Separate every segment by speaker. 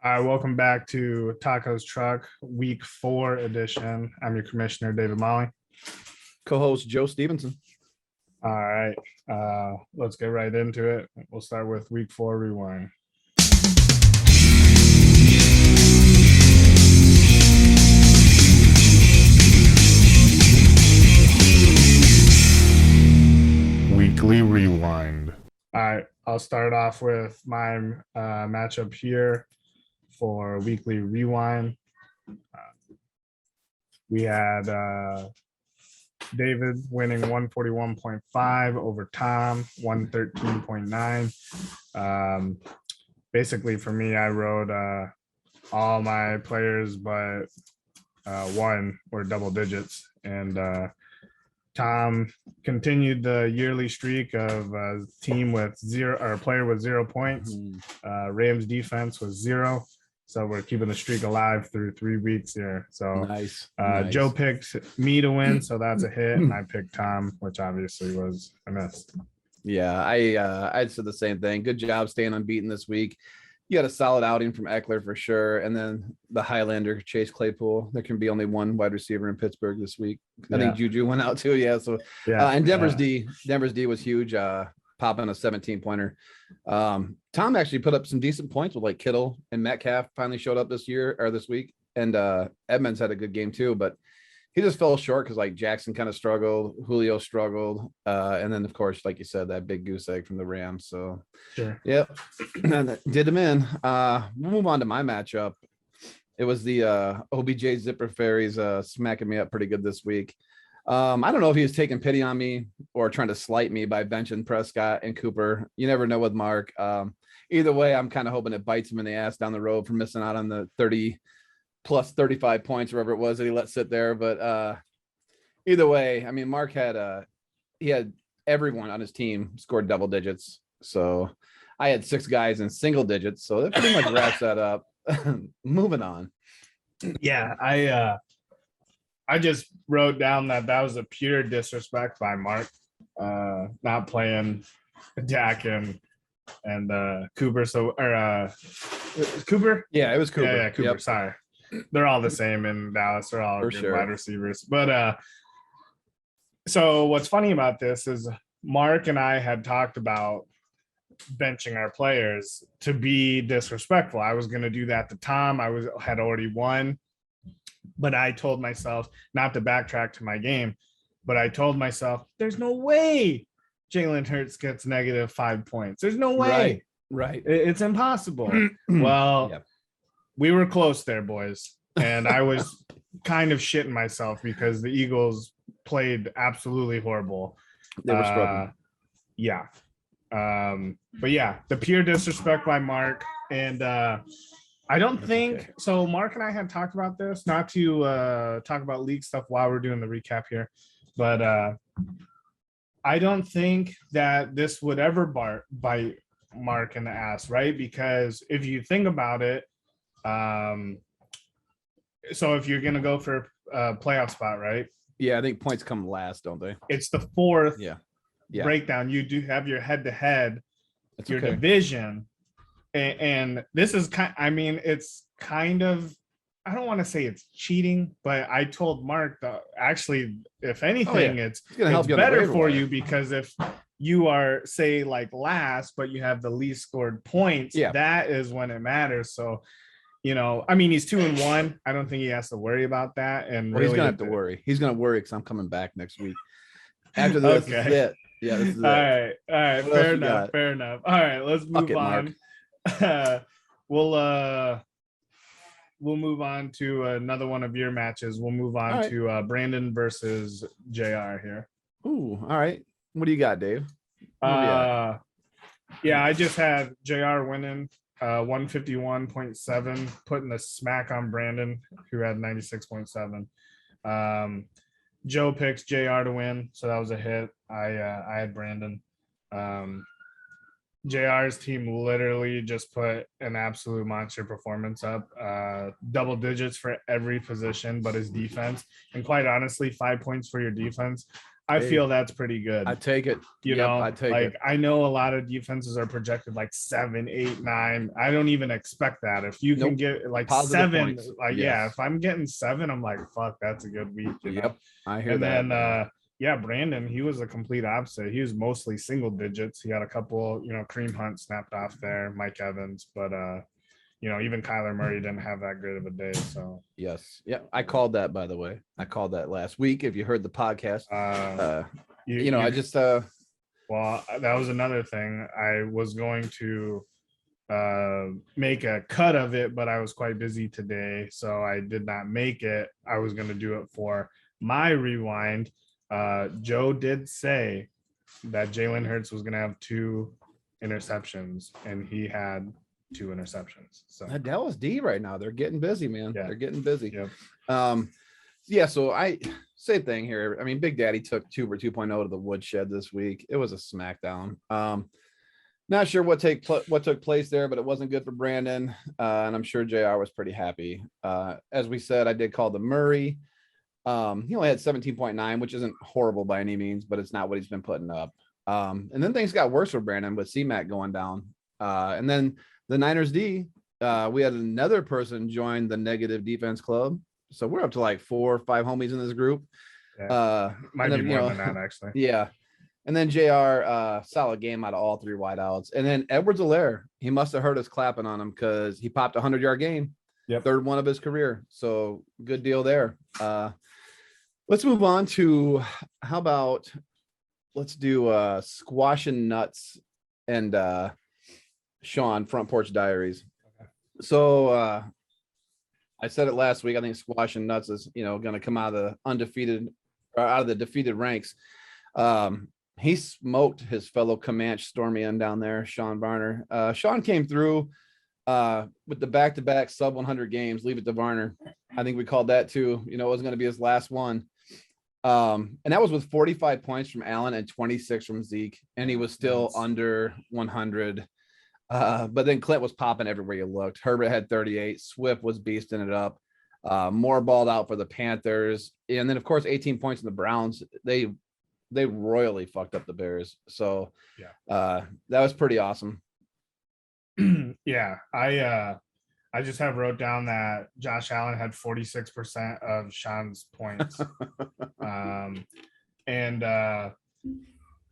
Speaker 1: Welcome back to Taco's Truck Week 4 edition. I'm your commissioner, David Molly.
Speaker 2: Co-host Joe Stevenson.
Speaker 1: All right, let's get right into it. We'll start with Week 4 Rewind. Weekly Rewind. All right, I'll start off with my matchup here for Weekly Rewind. We had David winning 141.5 over Tom, 113.9. Basically, for me, I wrote all my players but one were double digits. And Tom continued the yearly streak of a team with zero or a player with 0 points. Rams defense was 0. So we're keeping the streak alive through 3 weeks here. So
Speaker 2: Nice.
Speaker 1: Joe picked me to win, so that's a hit, and I picked Tom, which obviously was a miss.
Speaker 2: Yeah, I said the same thing. Good job staying unbeaten this week. You had a solid outing from Eckler for sure, and then the Highlander Chase Claypool. There can be only one wide receiver in Pittsburgh this week. I think Juju went out too. Yeah. So and Denver's D was huge. Popping a 17-pointer. Tom actually put up some decent points with like Kittle and Metcalf finally showed up this week. And Edmonds had a good game too, but he just fell short because like Jackson kind of struggled, Julio struggled. And then of course, like you said, that big goose egg from the Rams. So
Speaker 1: sure.
Speaker 2: Yep. Did him in. We'll move on to my matchup. It was the OBJ Zipper Fairies smacking me up pretty good this week. I don't know if he was taking pity on me or trying to slight me by benching Prescott and Cooper. You never know with Mark. Either way, I'm kind of hoping it bites him in the ass down the road for missing out on the 30 plus 35 points, wherever it was that he let sit there. But either way, I mean, Mark he had everyone on his team scored double digits. So I had 6 guys in single digits. So that pretty much wraps that up. Moving on.
Speaker 1: Yeah, I just wrote down that was a pure disrespect by Mark, not playing Dak and Cooper. So Cooper.
Speaker 2: Yeah, it was Cooper.
Speaker 1: Yeah, Cooper. Yep. Sorry, they're all the same in Dallas. They're all good wide receivers. But so what's funny about this is Mark and I had talked about benching our players to be disrespectful. I was going to do that to Tom. I had already won. But I told myself not to backtrack to my game, but I told myself there's no way Jalen Hurts gets negative 5 points. There's no way.
Speaker 2: Right.
Speaker 1: It's impossible. Well, we were close there, boys. And I was kind of shitting myself because the Eagles played absolutely horrible.
Speaker 2: They were struggling.
Speaker 1: Yeah. But yeah, the pure disrespect by Mark. And I don't think so. Mark and I had talked about this, not to talk about league stuff while we're doing the recap here, but I don't think that this would ever bite Mark in the ass, right? Because if you think about it, so if you're gonna go for a playoff spot, right?
Speaker 2: Yeah, I think points come last, don't they?
Speaker 1: It's the 4th
Speaker 2: yeah.
Speaker 1: breakdown. You do have your head-to-head, your division. And this is it's kind of, I don't want to say it's cheating, but I told Mark that actually, if anything, it's better for you because if you are, say, like last, but you have the least scored points, that is when it matters. So, he's 2-1. I don't think he has to worry about that. And
Speaker 2: he's gonna have to worry. He's gonna worry because I'm coming back next week. After this, this is it. Yeah, this is
Speaker 1: it. All right. Fair enough. All right, let's move on. We'll move on to another one of your matches. We'll move on to Brandon versus JR here.
Speaker 2: Ooh, all right. What do you got, Dave?
Speaker 1: I just had JR winning 151.7, putting the smack on Brandon, who had 96.7. Joe picks JR to win, so that was a hit. I had Brandon. JR's team literally just put an absolute monster performance up, double digits for every position but his defense. And quite honestly, 5 points for your defense, I feel that's pretty good.
Speaker 2: I take it.
Speaker 1: You know, I know a lot of defenses are projected like 7, 8, 9. I don't even expect that. If you can get like
Speaker 2: Positive
Speaker 1: 7,
Speaker 2: points.
Speaker 1: if I'm getting 7, I'm like, fuck, that's a good week. You know?
Speaker 2: I hear
Speaker 1: and
Speaker 2: that.
Speaker 1: Then Brandon, he was the complete opposite. He was mostly single digits. He had a couple, Kareem Hunt snapped off there, Mike Evans, but even Kyler Murray didn't have that great of a day. So
Speaker 2: yes, yeah, I called that, by the way. I called that last week. If you heard the podcast, I just
Speaker 1: well, that was another thing. I was going to make a cut of it, but I was quite busy today, so I did not make it. I was going to do it for my rewind. Joe did say that Jalen Hurts was going to have 2 interceptions, and he had 2 interceptions. So
Speaker 2: Dallas D right now, they're getting busy, man.
Speaker 1: Yeah.
Speaker 2: They're getting busy.
Speaker 1: Yep.
Speaker 2: So same thing here. I mean, Big Daddy took Tuber 2.0 to the woodshed this week. It was a smackdown. Not sure what took place there, but it wasn't good for Brandon. And I'm sure JR was pretty happy. As we said, I did call the Murray. He only had 17.9, which isn't horrible by any means, but it's not what he's been putting up. And then things got worse for Brandon with C-Mac going down. And then the Niners D, we had another person join the negative defense club. So we're up to like 4 or 5 homies in this group.
Speaker 1: Might be more than that, actually.
Speaker 2: Yeah. And then JR, solid game out of all 3 wideouts. And then Edwards-Helaire, he must have heard us clapping on him because he popped a 100-yard game.
Speaker 1: Yep.
Speaker 2: 3rd one of his career. So good deal there. Let's move on to let's do Squash and Nuts and Sean Front Porch Diaries. Okay. So I said it last week. I think Squash and Nuts is going to come out of the defeated ranks. He smoked his fellow Comanche Stormian down there, Sean Varner. Sean came through with the back-to-back sub 100 games. Leave it to Varner. I think we called that too. It was going to be his last one. And that was with 45 points from Allen and 26 from Zeke, and he was still under 100. But then Clint was popping everywhere you looked. Herbert had 38. Swift was beasting it up. More balled out for the Panthers, and then of course 18 points in the Browns. They royally fucked up the Bears. So that was pretty awesome.
Speaker 1: Yeah, I just have wrote down that Josh Allen had 46% of Sean's points.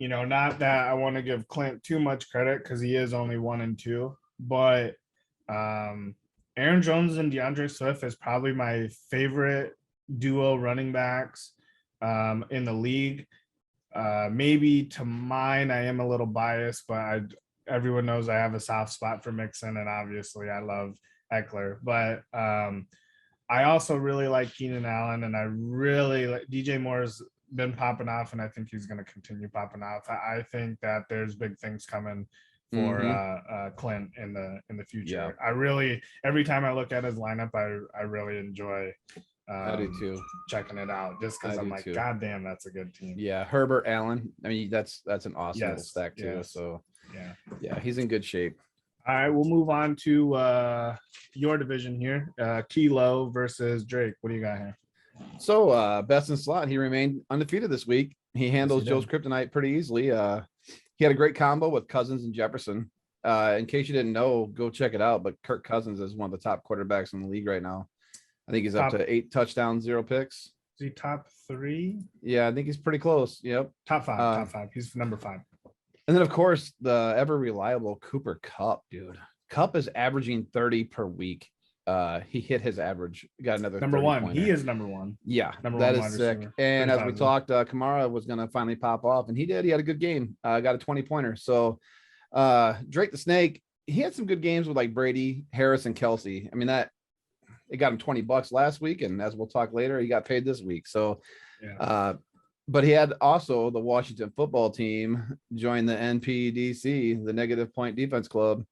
Speaker 1: Not that I want to give Clint too much credit because he is only 1 and 2, but Aaron Jones and DeAndre Swift is probably my favorite duo running backs in the league. Maybe to mine, I am a little biased, but everyone knows I have a soft spot for Mixon, and obviously I love Eckler. But I also really like Keenan Allen, and I really like DJ Moore's been popping off, and I think he's going to continue popping off. I think that there's big things coming for Clint in the future. Yeah. Every time I look at his lineup, I really enjoy
Speaker 2: I do too.
Speaker 1: Checking it out just because I'm like, too. God damn, that's a good team.
Speaker 2: Yeah, Herbert, Allen. I mean, that's an awesome little stack too. Yes. So yeah, he's in good shape.
Speaker 1: All right, we'll move on to your division here. Kilo versus Drake. What do you got here?
Speaker 2: So best in slot, he remained undefeated this week. He handles Joe's kryptonite pretty easily. He had a great combo with Cousins and Jefferson. In case you didn't know, go check it out. But Kirk Cousins is one of the top quarterbacks in the league right now. I think he's up to 8 touchdowns, 0 picks.
Speaker 1: Is he top 3?
Speaker 2: Yeah, I think he's pretty close. Yep.
Speaker 1: Top 5. He's number 5.
Speaker 2: And then, of course, the ever reliable Cooper Kupp, dude. Kupp is averaging 30 per week. He hit his average. Got another
Speaker 1: number 1. Pointer. He is number 1.
Speaker 2: Yeah, that is sick. Receiver. And as we talked, Kamara was going to finally pop off, and he did. He had a good game. Got a 20-pointer. So Drake the Snake, he had some good games with like Brady, Harris, and Kelsey. I mean, it got him $20 last week, and as we'll talk later, he got paid this week. So, but he had also the Washington football team join the NPDC, the Negative Point Defense Club.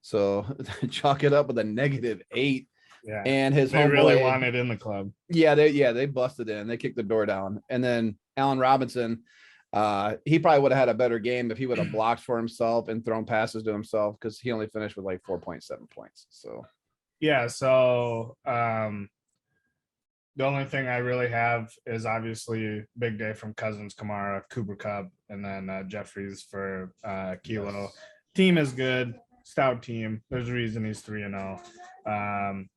Speaker 2: So chalk it up with a -8.
Speaker 1: Yeah,
Speaker 2: and his
Speaker 1: they really wanted in the club.
Speaker 2: Yeah, they busted in. They kicked the door down, and then Allen Robinson. He probably would have had a better game if he would have blocked for himself and thrown passes to himself because he only finished with like 4.7 points. So.
Speaker 1: Yeah, so The only thing I really have is obviously big day from Cousins, Kamara, Cooper Cup, and then Jeffries for Kilo.
Speaker 2: Yes.
Speaker 1: Team is good, stout team. There's a reason he's 3-0. And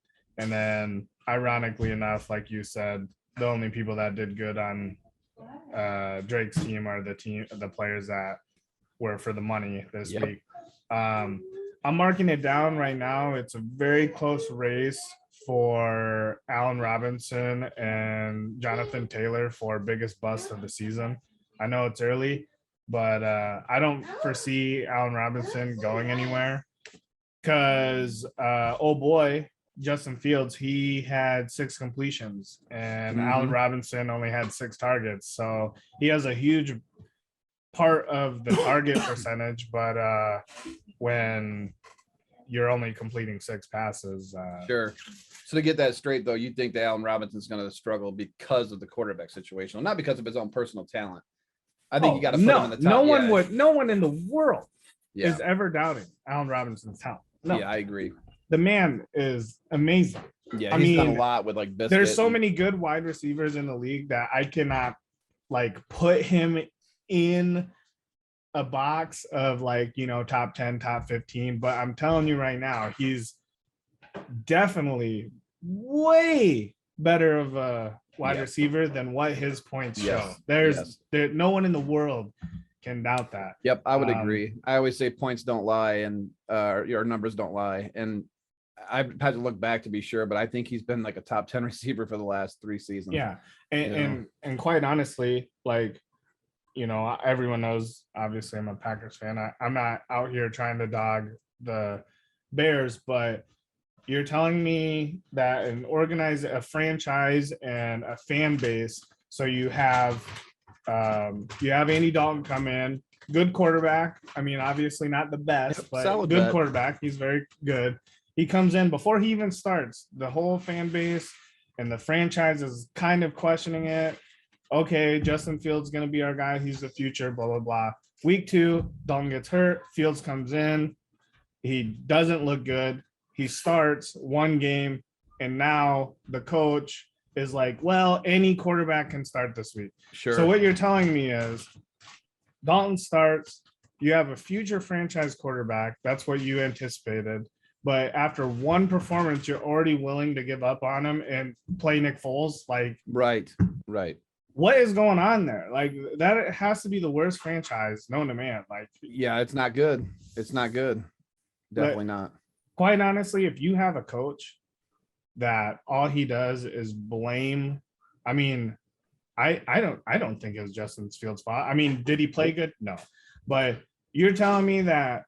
Speaker 1: then, ironically enough, like you said, the only people that did good on Drake's team are the players that were for the money this week. I'm marking it down right now. It's a very close race for Allen Robinson and Jonathan Taylor for biggest bust of the season. I know it's early, but I don't foresee Allen Robinson going anywhere because oh boy, Justin Fields, he had 6 completions and Allen Robinson only had 6 targets. So he has a huge part of the target percentage, but when you're only completing 6 passes.
Speaker 2: Sure. So to get that straight, though, you think that Allen Robinson's going to struggle because of the quarterback situation, not because of his own personal talent. I think you got to put him in the top.
Speaker 1: No one in the world is ever doubting Allen Robinson's talent. No.
Speaker 2: Yeah, I agree.
Speaker 1: The man is amazing.
Speaker 2: Yeah, he's done a lot with like Biscuit.
Speaker 1: There's so many good wide receivers in the league that I cannot like put him in a box of like, you know, top 10, top 15. But I'm telling you right now, he's definitely way better of a wide receiver than what his points show. There's no one in the world can doubt that.
Speaker 2: Yep, I would agree. I always say points don't lie and your numbers don't lie. And I've had to look back to be sure, but I think he's been like a top 10 receiver for the last 3 seasons.
Speaker 1: Yeah. And quite honestly, like, you know, everyone knows, obviously I'm a Packers fan. I'm not out here trying to dog the Bears, but you're telling me that a franchise and a fan base. So you have Andy Dalton come in, good quarterback. I mean, obviously not the best, but solid good quarterback. He's very good. He comes in before he even starts. The whole fan base and the franchise is kind of questioning it. Okay, Justin Fields going to be our guy. He's the future, blah, blah, blah. Week 2, Dalton gets hurt. Fields comes in. He doesn't look good. He starts 1 game, and now the coach is like, well, any quarterback can start this week.
Speaker 2: Sure.
Speaker 1: So what you're telling me is Dalton starts. You have a future franchise quarterback. That's what you anticipated. But after 1 performance, you're already willing to give up on him and play Nick Foles. Like,
Speaker 2: right.
Speaker 1: What is going on there? Like, that has to be the worst franchise known to man. Like,
Speaker 2: yeah, it's not good. It's not good. Definitely not.
Speaker 1: Quite honestly, if you have a coach that all he does is blame, I mean, I don't think it was Justin Fields' fault. I mean, did he play good? No. But you're telling me that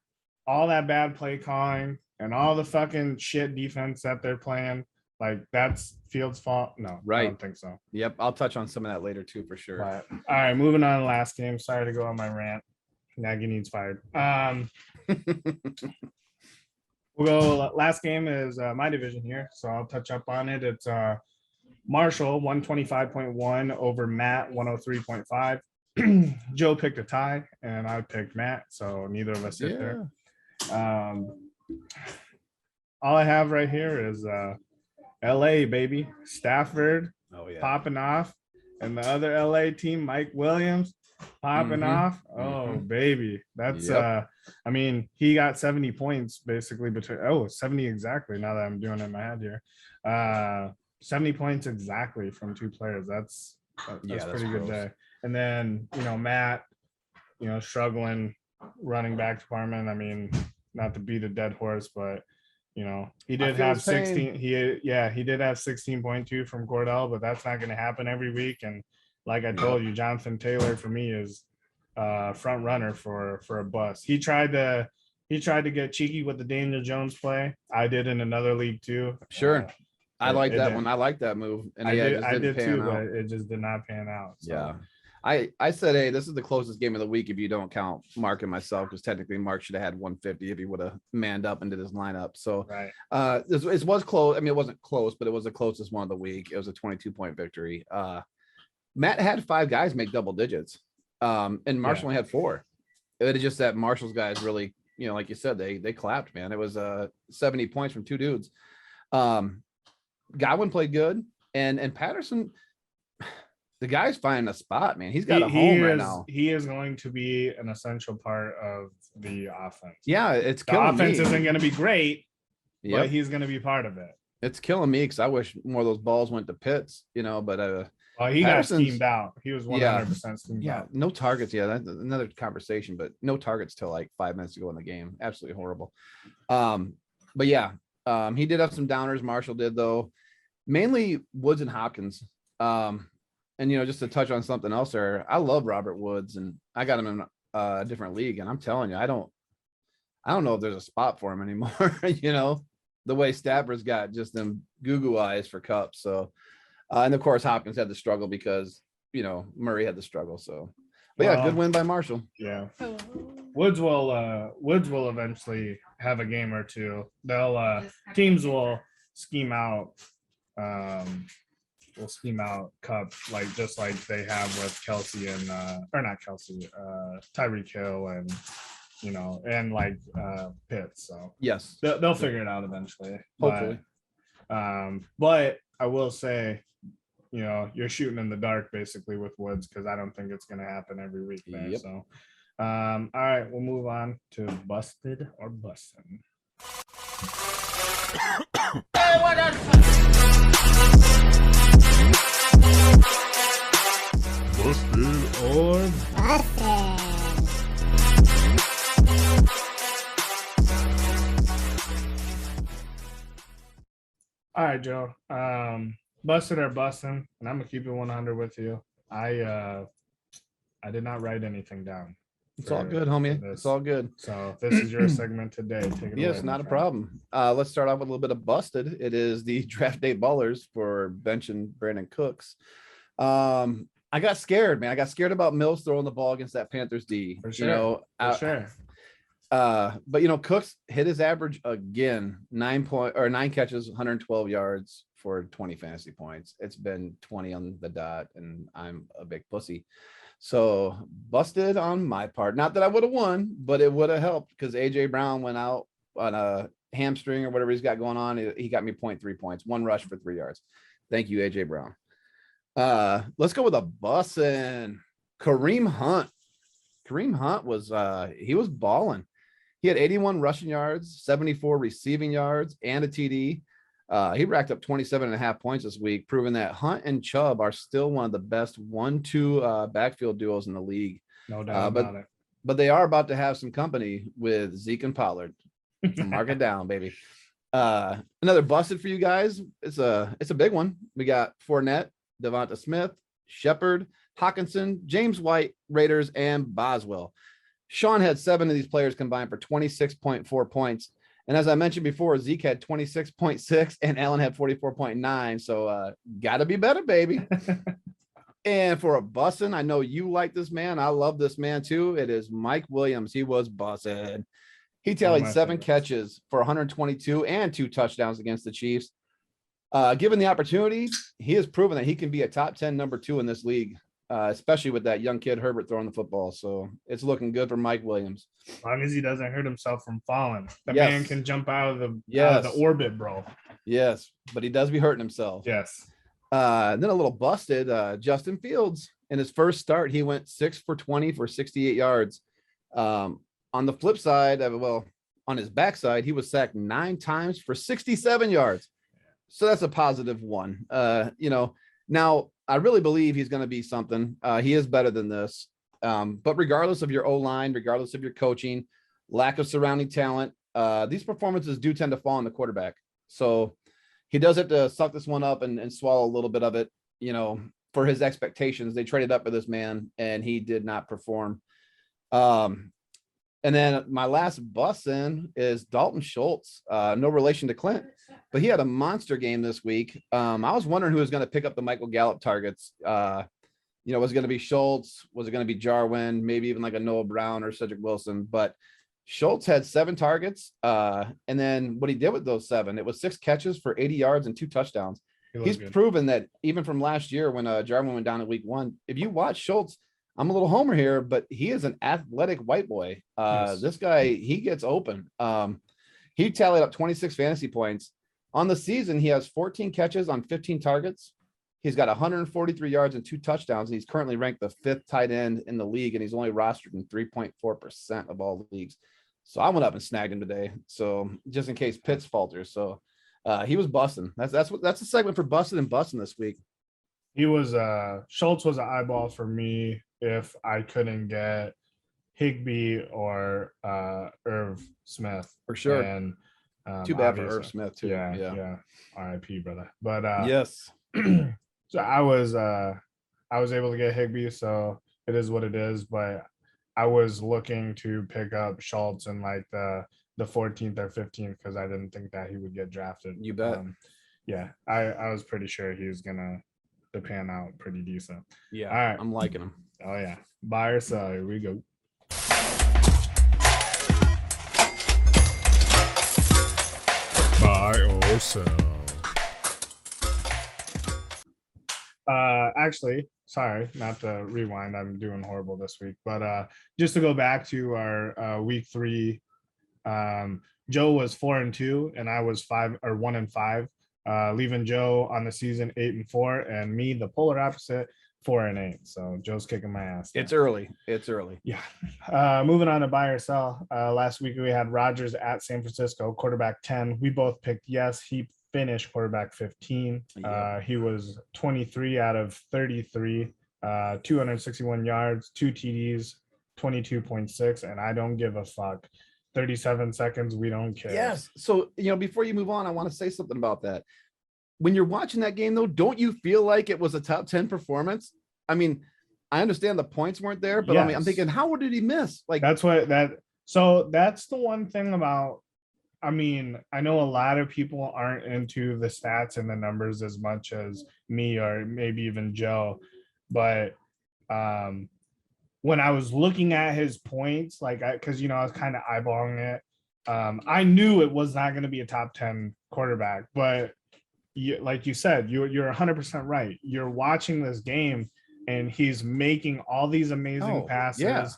Speaker 1: all that bad play calling and all the fucking shit defense that they're playing, like, that's Fields' fault? No,
Speaker 2: right.
Speaker 1: I don't think so.
Speaker 2: Yep, I'll touch on some of that later too, for sure.
Speaker 1: But, all right, moving on to the last game. Sorry to go on my rant. Nagy needs fired. We'll go. Last game is my division here, so I'll touch up on it. It's Marshall 125.1 over Matt 103.5. Joe picked a tie, and I picked Matt, so neither of us hit there. All I have right here is LA, baby. Stafford popping off, and the other LA team, Mike Williams, popping off. Oh, baby. That's I mean, he got 70 points basically between 70 exactly, now that I'm doing it in my head here. 70 points exactly from 2 players. That's pretty good day. And then, you know, Matt, you know, struggling running back department. I mean, not to beat a dead horse, but you know, he did have 16. He did have 16.2 from Cordell, but that's not going to happen every week. And like I told you, Jonathan Taylor for me is front runner for a bust. He tried to get cheeky with the Daniel Jones play. I did in another league too.
Speaker 2: Sure. I like that one. I like that move. And
Speaker 1: I did too, but it just did not pan out. So. Yeah.
Speaker 2: I said, hey, this is the closest game of the week if you don't count Mark and myself, because technically Mark should have had 150 if he would have manned up and did his lineup. So this was close. I mean, it wasn't close, but it was the closest one of the week. It was a 22-point victory. Matt had 5 guys make double digits, and Marshall only had 4. It was just that Marshall's guys really, you know, like you said, they clapped, man. It was 70 points from 2 dudes. Godwin played good. And Patterson, the guy's finding a spot, man. He's got a home right now.
Speaker 1: He is going to be an essential part of the offense.
Speaker 2: Yeah, it's
Speaker 1: the
Speaker 2: killing
Speaker 1: offense
Speaker 2: me.
Speaker 1: isn't going to be great,
Speaker 2: Yep.
Speaker 1: but he's going to be part of it.
Speaker 2: It's killing me because I wish more of those balls went to Pitts, you know, but
Speaker 1: he got schemed out. He was 100% schemed out.
Speaker 2: No targets. Yeah, that's another conversation, but no targets till like 5 minutes ago in the game. Absolutely horrible. But yeah, he did have some downers. Marshall did, though. Mainly Woods and Hopkins. And, you know, just to touch on something else there, I love Robert Woods, and I got him in a different league. And I'm telling you, I don't know if there's a spot for him anymore, you know, the way Stafford's got just them goo eyes for Cup. So, and of course, Hopkins had the struggle because, you know, Murray had the struggle. So, but yeah, good win by Marshall.
Speaker 1: Yeah. Woods will eventually have a game or two. Teams will scheme out Cup just like they have with Kelsey and Tyreek Hill and, you know, and like Pitts. So
Speaker 2: yes,
Speaker 1: they'll figure it out eventually.
Speaker 2: Hopefully.
Speaker 1: But I will say, you know, you're shooting in the dark basically with Woods because I don't think it's going to happen every week there. Yep. So, all right, we'll move on to busted or bussin'. Busted or bussin'. All right, Joe. Busted or bussin', and I'm gonna keep it 100 with you. I did not write anything down.
Speaker 2: It's all good, homie. It's all good.
Speaker 1: So this is your segment today. Take it away.
Speaker 2: Yes, not a problem. Let's start off with a little bit of busted. It is the draft day ballers for benching Brandon Cooks. I got scared, man. I got scared about Mills throwing the ball against that Panthers D.
Speaker 1: For sure.
Speaker 2: You know,
Speaker 1: for sure.
Speaker 2: But you know, Cooks hit his average again, 9 catches, 112 yards for 20 fantasy points. It's been 20 on the dot, and I'm a big pussy. So busted on my part. Not that I would have won, but it would have helped because AJ Brown went out on a hamstring or whatever he's got going on. He got me 0.3 points, 1 rush for 3 yards. Thank you, AJ Brown. Let's go with a bussin'. Kareem Hunt. Kareem Hunt was he was balling. He had 81 rushing yards, 74 receiving yards, and a TD. He racked up 27.5 points this week, proving that Hunt and Chubb are still one of the best 1-2 backfield duos in the league.
Speaker 1: No doubt about it.
Speaker 2: But they are about to have some company with Zeke and Pollard. So mark it down, baby. Another busted for you guys. It's a big one. We got Fournette, Devonta Smith, Shepard, Hawkinson, James White, Raiders, and Boswell. Sean had 7 of these players combined for 26.4 points. And as I mentioned before, Zeke had 26.6 and Allen had 44.9. So gotta be better, baby. And for a bussin', I know you like this man. I love this man too. It is Mike Williams. He was bussin'. He tallied 7 catches for 122 and 2 touchdowns against the Chiefs. Given the opportunity, he has proven that he can be a top 10 number 2 in this league. Especially with that young kid Herbert throwing the football. So it's looking good for Mike Williams. As
Speaker 1: long as he doesn't hurt himself from falling. The man can jump out of the orbit, bro.
Speaker 2: Yes, but he does be hurting himself.
Speaker 1: Yes.
Speaker 2: Then a little busted, Justin Fields. In his first start, he went 6 for 20 for 68 yards. On the flip side, on his backside, he was sacked 9 times for 67 yards. So that's a positive one. Now, I really believe he's going to be something. He is better than this. But regardless of your O-line, regardless of your coaching, lack of surrounding talent, these performances do tend to fall on the quarterback. So he does have to suck this one up and swallow a little bit of it, you know, for his expectations. They traded up for this man, and he did not perform. And then my last bussin' is Dalton Schultz. No relation to Clint, but he had a monster game this week. I was wondering who was going to pick up the Michael Gallup targets. Was it going to be Schultz? Was it going to be Jarwin? Maybe even like a Noah Brown or Cedric Wilson. But Schultz had 7 targets. And then what he did with those 7, it was 6 catches for 80 yards and 2 touchdowns. He's proven that even from last year when Jarwin went down in week 1, if you watch Schultz, I'm a little homer here, but he is an athletic white boy. Yes. This guy, he gets open. He tallied up 26 fantasy points. On the season, he has 14 catches on 15 targets He's got 143 yards and 2 touchdowns. And he's currently ranked the 5th tight end in the league, and he's only rostered in 3.4% of all leagues. So I went up and snagged him today. So just in case Pitts falters. So he was busting. That's a segment for busting and busting this week.
Speaker 1: He was Schultz was an eyeball for me if I couldn't get Higbee or Irv Smith
Speaker 2: For sure.
Speaker 1: And
Speaker 2: too bad for Irv Smith too.
Speaker 1: Yeah. RIP, brother. But
Speaker 2: yes.
Speaker 1: So I was able to get Higbee, so it is what it is. But I was looking to pick up Schultz in like the 14th or 15th because I didn't think that he would get drafted.
Speaker 2: You bet.
Speaker 1: Yeah, I was pretty sure he was gonna pan out pretty decent.
Speaker 2: Yeah,
Speaker 1: all right.
Speaker 2: I'm liking him.
Speaker 1: Oh yeah, buy or sell. Here we go. Buy or sell. Actually, sorry, not to rewind. I'm doing horrible this week, but just to go back to our week 3, Joe was 4-2, and I was 1-5, leaving Joe on the season 8-4, and me, the polar opposite, 4-8. So Joe's kicking my ass.
Speaker 2: It's early.
Speaker 1: Yeah. Moving on to buy or sell. Last week we had Rodgers at San Francisco, quarterback 10. We both picked yes. He finished quarterback 15. He was 23 out of 33, 261 yards, 2 TDs, 22.6, and I don't give a fuck. 37 seconds, we don't care.
Speaker 2: Yes. So, before you move on, I want to say something about that. When you're watching that game, though, don't you feel like it was a top 10 performance? I mean, I understand the points weren't there, but yes. I mean, I'm thinking, how did he miss? Like,
Speaker 1: so that's the one thing about, I mean, I know a lot of people aren't into the stats and the numbers as much as me or maybe even Joe, but when I was looking at his points, because I was kind of eyeballing it, I knew it was not going to be a top 10 quarterback. But like you said, you're 100% right. You're watching this game, and he's making all these amazing passes.
Speaker 2: Yeah.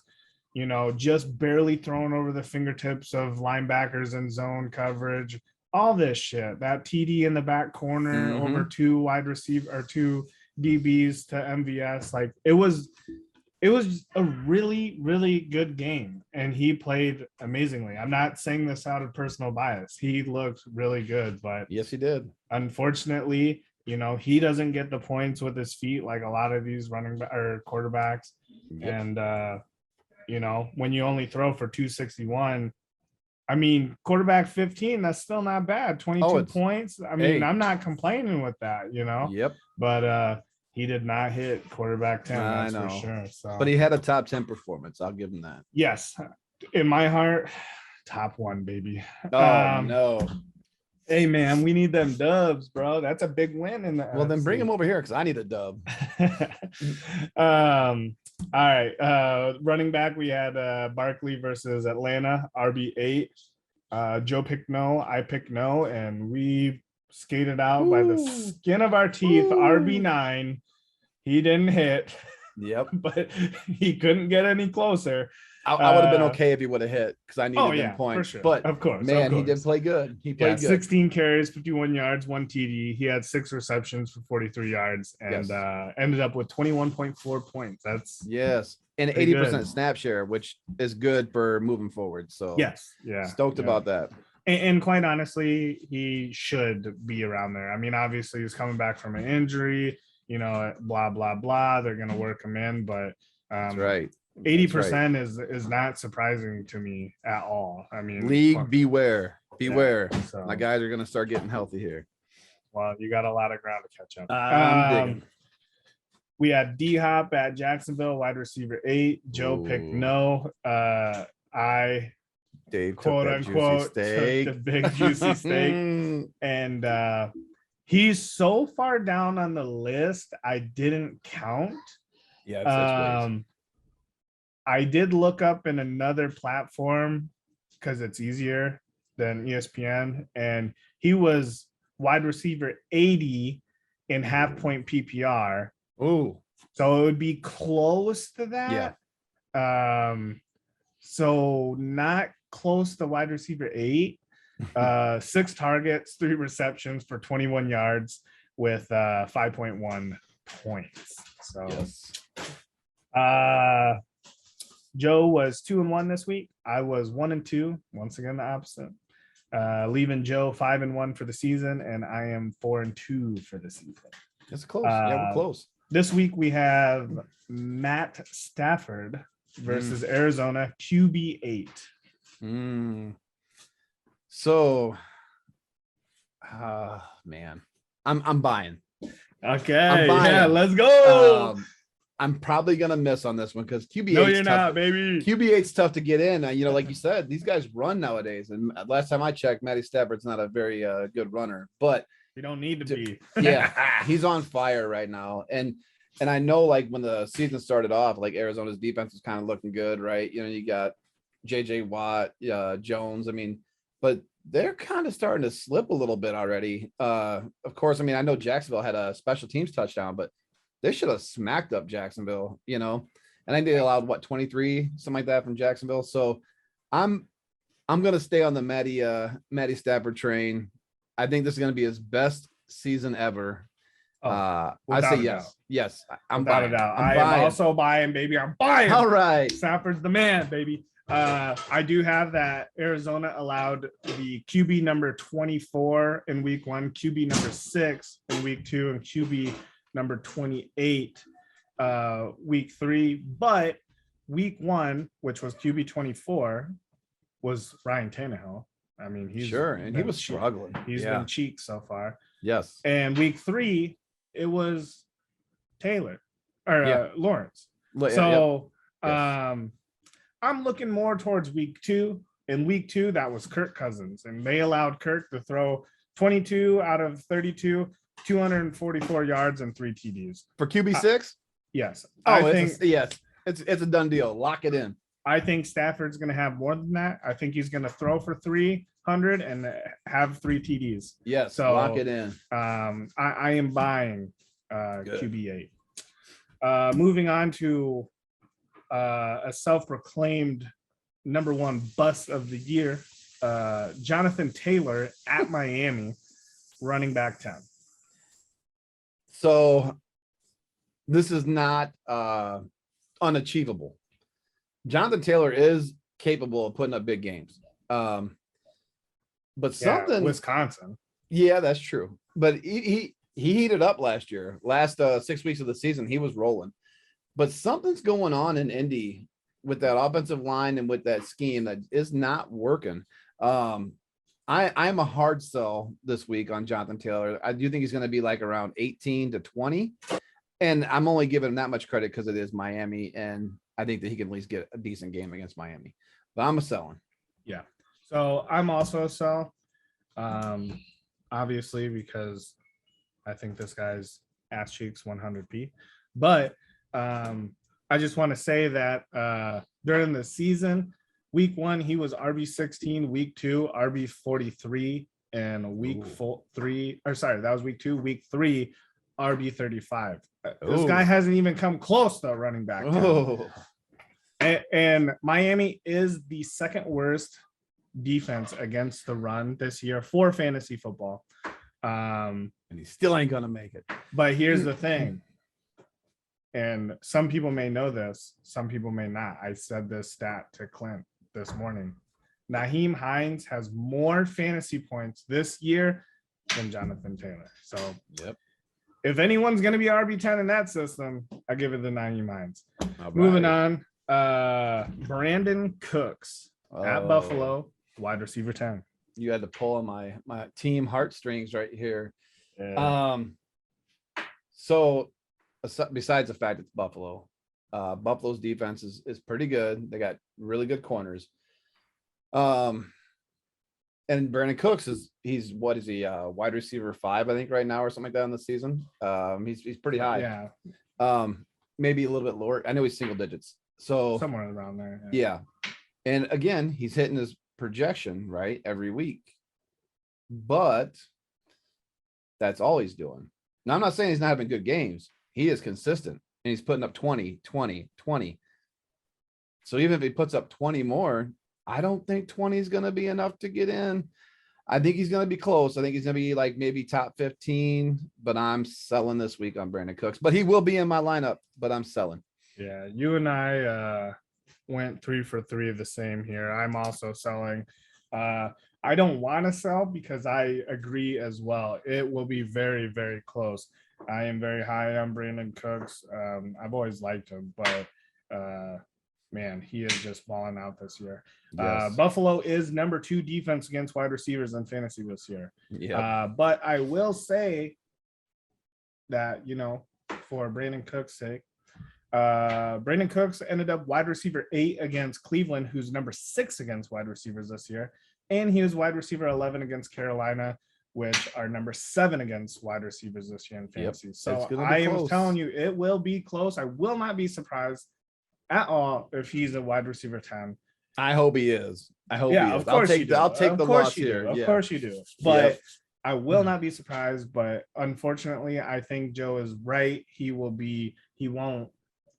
Speaker 1: Just barely throwing over the fingertips of linebackers in zone coverage. All this shit. That TD in the back corner over 2 wide receiver or 2 DBs to MVS. Like it was a really, really good game, and he played amazingly. I'm not saying this out of personal bias. He looked really good, but
Speaker 2: yes, he did.
Speaker 1: Unfortunately, he doesn't get the points with his feet like a lot of these running or quarterbacks. Yep. And when you only throw for 261, I mean, quarterback 15, that's still not bad. 22 points. I mean, I'm not complaining with that,
Speaker 2: Yep.
Speaker 1: But he did not hit quarterback 10, that's for sure. So,
Speaker 2: but he had a top 10 performance. I'll give him that.
Speaker 1: Yes. In my heart, top 1, baby.
Speaker 2: Oh, no.
Speaker 1: Hey, man, we need them dubs, bro. That's a big win in the
Speaker 2: Well, then bring him over here because I need a dub.
Speaker 1: All right. Running back, we had Barkley versus Atlanta, RB8. Joe picked no, I picked no, and we skated out by the skin of our teeth. RB9. He didn't hit.
Speaker 2: Yep.
Speaker 1: But he couldn't get any closer.
Speaker 2: I would have been okay if he would have hit because I needed them points.
Speaker 1: For sure.
Speaker 2: But
Speaker 1: of course,
Speaker 2: he did play good. He played good.
Speaker 1: 16 carries, 51 yards, 1 TD. He had 6 receptions for 43 yards and ended up with 21.4 points. That's
Speaker 2: and 80% snap share, which is good for moving forward. So stoked about that.
Speaker 1: And quite honestly, he should be around there. I mean, obviously he's coming back from an injury, blah, blah, blah. They're going to work him in, but
Speaker 2: that's right.
Speaker 1: 80% is not surprising to me at all. I mean,
Speaker 2: league beware. So, my guys are going to start getting healthy here.
Speaker 1: Well, you got a lot of ground to catch up.
Speaker 2: I'm digging.
Speaker 1: We had D-Hop at Jacksonville, wide receiver 8. Joe picked no.
Speaker 2: Dave
Speaker 1: quote unquote took the big juicy steak. And he's so far down on the list, I didn't count. I did look up in another platform because it's easier than ESPN, and he was wide receiver 80 in half point PPR.
Speaker 2: Oh,
Speaker 1: so it would be close to that. So not close to wide receiver 8. 6 targets, 3 receptions for 21 yards. with 5.1 points. So
Speaker 2: Yes.
Speaker 1: Joe was 2-1 this week. I was 1-2. Once again, the opposite. Leaving Joe 5-1 for the season, and I am 4-2 for the season.
Speaker 2: It's close. Yeah, we're close.
Speaker 1: This week we have Matt Stafford versus Arizona QB8.
Speaker 2: So, man, I'm buying.
Speaker 1: Okay,
Speaker 2: I'm buying.
Speaker 1: Yeah, let's go.
Speaker 2: I'm probably gonna miss on this one because QB8.
Speaker 1: No, you're not, baby.
Speaker 2: QB8's tough to get in. You know, like you said, these guys run nowadays. And last time I checked, Matty Stafford's not a very good runner, but
Speaker 1: you don't need to be.
Speaker 2: Yeah, he's on fire right now. And I know, like, when the season started off, like, Arizona's defense was kind of looking good, right? You know, you got JJ Watt, Jones. I mean, but they're kind of starting to slip a little bit already. Of course, I mean, I know Jacksonville had a special teams touchdown, but they should have smacked up Jacksonville, you know. And I think they allowed 23, something like that from Jacksonville. So I'm gonna stay on the Matty Stafford train. I think this is gonna be his best season ever. I say yes. Yes, I'm buying.
Speaker 1: I'm also buying, baby. I'm buying.
Speaker 2: All right.
Speaker 1: Stafford's the man, baby. I do have that Arizona allowed the QB number 24 in week 1, QB number 6 in week 2, and QB number 28 week 3. But week 1, which was QB 24, was Ryan Tannehill. I mean, he's
Speaker 2: sure, and he was struggling.
Speaker 1: He's been cheek so far.
Speaker 2: Yes.
Speaker 1: And week 3, it was Taylor or Lawrence. So I'm looking more towards week 2. In week 2, that was Kirk Cousins, and they allowed Kirk to throw 22 out of 32, 244 yards and 3 TDs
Speaker 2: for QB6.
Speaker 1: Yes.
Speaker 2: It's a done deal. Lock it in.
Speaker 1: I think Stafford's going to have more than that. I think he's going to throw for 300 and have 3 TDs.
Speaker 2: Yes. So lock it in.
Speaker 1: I am buying QB8. Moving on to a self-proclaimed number 1 bust of the year, Jonathan Taylor at Miami, running back 10.
Speaker 2: So this is not unachievable. Jonathan Taylor is capable of putting up big games. But something
Speaker 1: Wisconsin.
Speaker 2: Yeah, that's true. But he heated up last year. Last 6 weeks of the season, he was rolling. But something's going on in Indy with that offensive line and with that scheme that is not working. I'm a hard sell this week on Jonathan Taylor. I do think he's going to be like around 18 to 20. And I'm only giving him that much credit because it is Miami. And I think that he can at least get a decent game against Miami. But I'm a selling.
Speaker 1: Yeah. So I'm also a sell. Obviously, because I think this guy's ass cheeks 100p. But I just want to say that during the season, week 1, he was RB16, week 2, RB43, and week 3, or sorry, that was week 2, week 3, RB35. This guy hasn't even come close to running back. And Miami is the second worst defense against the run this year for fantasy football.
Speaker 2: And he still ain't gonna make it.
Speaker 1: But here's the thing. And some people may know this, some people may not. I said this stat to Clint this morning. Nyheim Hines has more fantasy points this year than Jonathan Taylor. So if anyone's going to be RB10 in that system, I give it to Nyheim Hines. Moving on, Brandon Cooks at Buffalo, wide receiver 10.
Speaker 2: You had to pull on my team heartstrings right here. So besides the fact it's Buffalo, Buffalo's defense is pretty good. They got really good corners. And Brandon Cooks he's wide receiver 5, I think, right now, or something like that in the season. He's pretty high. Yeah. Maybe a little bit lower. I know he's single digits. So
Speaker 1: somewhere around there.
Speaker 2: Yeah. And again, he's hitting his projection, right, every week. But that's all he's doing. Now, I'm not saying he's not having good games. He is consistent, and he's putting up 20, 20, 20. So even if he puts up 20 more, I don't think 20 is going to be enough to get in. I think he's going to be close. I think he's going to be like maybe top 15, but I'm selling this week on Brandon Cooks. But he will be in my lineup, but I'm selling.
Speaker 1: Yeah, you and I went 3 for 3 of the same here. I'm also selling. I don't want to sell because I agree as well. It will be very, very close. I am very high on Brandon Cooks. I've always liked him, but man, he is just falling out this year.
Speaker 2: Yes.
Speaker 1: Buffalo is number 2 defense against wide receivers in fantasy this year.
Speaker 2: Yeah.
Speaker 1: But I will say that, for Brandon Cooks' sake, Brandon Cooks ended up wide receiver 8 against Cleveland, who's number 6 against wide receivers this year. And he was wide receiver 11 against Carolina, which are number 7 against wide receivers this year in fantasy. So I am telling you, it will be close. I will not be surprised at all if he's a wide receiver 10.
Speaker 2: I hope he is. I hope he is.
Speaker 1: Of course
Speaker 2: I'll take the loss here.
Speaker 1: Of course you do. But I will not be surprised. But unfortunately, I think Joe is right. He won't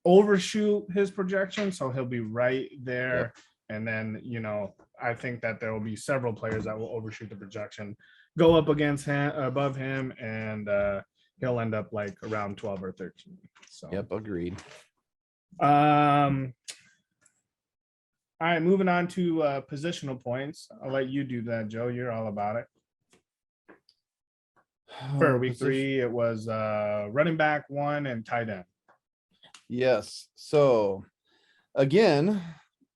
Speaker 1: overshoot his projection. So he'll be right there. Yep. And then, I think that there will be several players that will overshoot the projection, go up against him, above him, and he'll end up like around 12 or 13. So,
Speaker 2: yep, agreed.
Speaker 1: All right, moving on to positional points. I'll let you do that, Joe. You're all about it. For week 3, it was running back 1 and tight end.
Speaker 2: Yes. So again,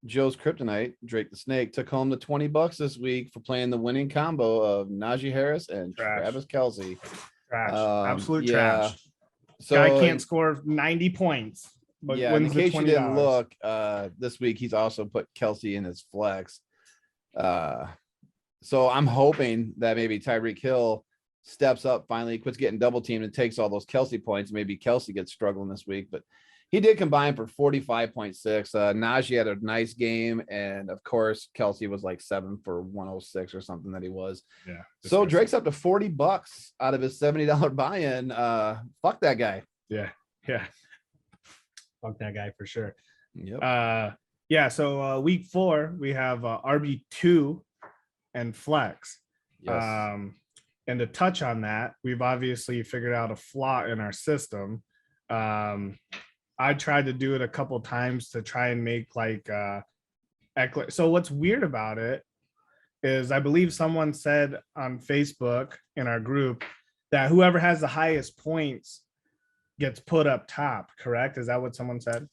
Speaker 2: Joe's kryptonite, Drake the Snake, took home the $20 this week for playing the winning combo of Najee Harris and Travis Kelce.
Speaker 1: Trash. Absolute trash.
Speaker 2: So
Speaker 1: guy can't score 90 points. But
Speaker 2: in case you didn't look, this week he's also put Kelce in his flex. So I'm hoping that maybe Tyreek Hill steps up, finally quits getting double teamed and takes all those Kelce points. Maybe Kelce gets struggling this week, but he did combine for 45.6. Najee had a nice game, and of course Kelce was like 7 for 106 or something that he was.
Speaker 1: Yeah.
Speaker 2: So Drake's up to $40 out of his $70 buy-in. Fuck that guy.
Speaker 1: Yeah. Fuck that guy for sure.
Speaker 2: Yep.
Speaker 1: So week 4 we have RB2 and flex.
Speaker 2: Yes.
Speaker 1: And to touch on that, we've obviously figured out a flaw in our system. I tried to do it a couple times to try and make like Eckler. So what's weird about it is I believe someone said on Facebook in our group that whoever has the highest points gets put up top. Correct? Is that what someone said?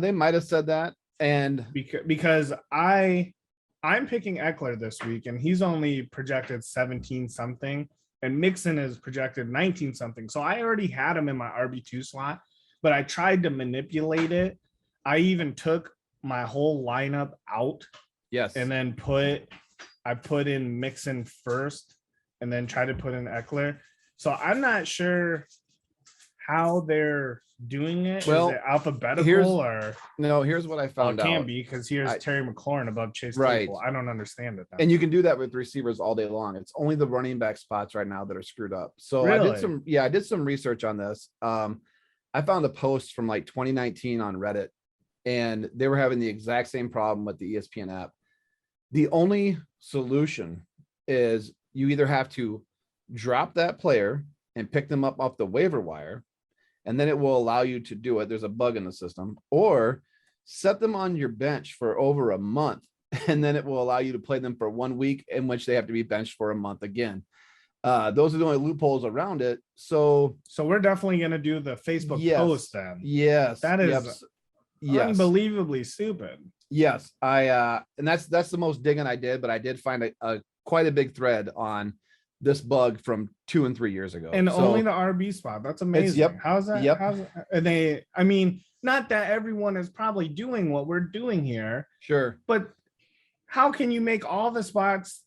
Speaker 2: They might have said that. And
Speaker 1: because I'm picking Eckler this week and he's only projected 17 something and Mixon is projected 19 something. So I already had him in my RB2 slot, but I tried to manipulate it. I even took my whole lineup out.
Speaker 2: Yes.
Speaker 1: And then I put in Mixon first and then try to put in Eckler. So I'm not sure how they're doing it.
Speaker 2: Well,
Speaker 1: is it alphabetical
Speaker 2: here's what I found out.
Speaker 1: It can be because here's Terry McLaurin above Chase
Speaker 2: right.
Speaker 1: Claypool. I don't understand it.
Speaker 2: And you can do that with receivers all day long. It's only the running back spots right now that are screwed up. So
Speaker 1: really?
Speaker 2: I did some research on this. I found a post from like 2019 on Reddit, and they were having the exact same problem with the ESPN app. The only solution is you either have to drop that player and pick them up off the waiver wire, and then it will allow you to do it. There's a bug in the system, or set them on your bench for over a month, and then it will allow you to play them for 1 week in which they have to be benched for a month again. Those are the only loopholes around it. So
Speaker 1: we're definitely going to do the Facebook post then.
Speaker 2: Yes.
Speaker 1: That is unbelievably stupid.
Speaker 2: Yes. And that's the most digging I did, but I did find a quite a big thread on this bug from 2 and 3 years ago.
Speaker 1: And only the RB spot. That's amazing. How's that?
Speaker 2: Yep.
Speaker 1: I mean, not that everyone is probably doing what we're doing here.
Speaker 2: Sure.
Speaker 1: But how can you make all the spots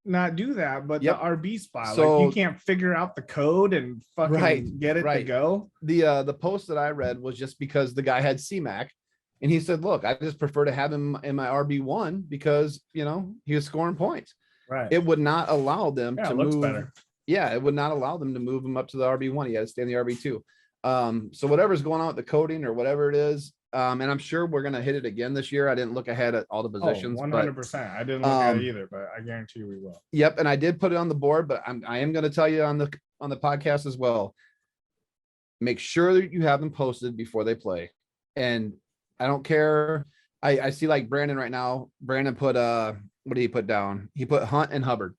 Speaker 1: not do that, but the RB spot? So, like you can't figure out the code and fucking get it to go.
Speaker 2: The post that I read was just because the guy had C-Mac, and he said, look, I just prefer to have him in my RB1 because he was scoring points.
Speaker 1: Right.
Speaker 2: It would not allow them to move
Speaker 1: better.
Speaker 2: Yeah, it would not allow them to move him up to the RB1. He had to stay in the RB2. So whatever's going on with the coding or whatever it is, And I'm sure we're gonna hit it again this year. I didn't look ahead at all the positions.
Speaker 1: 100%. I didn't look at it either, but I guarantee you we will.
Speaker 2: Yep, and I did put it on the board, but I am gonna tell you on the podcast as well. Make sure that you have them posted before they play. And I don't care. I see like Brandon right now. Brandon put what did he put down? He put Hunt and Hubbard.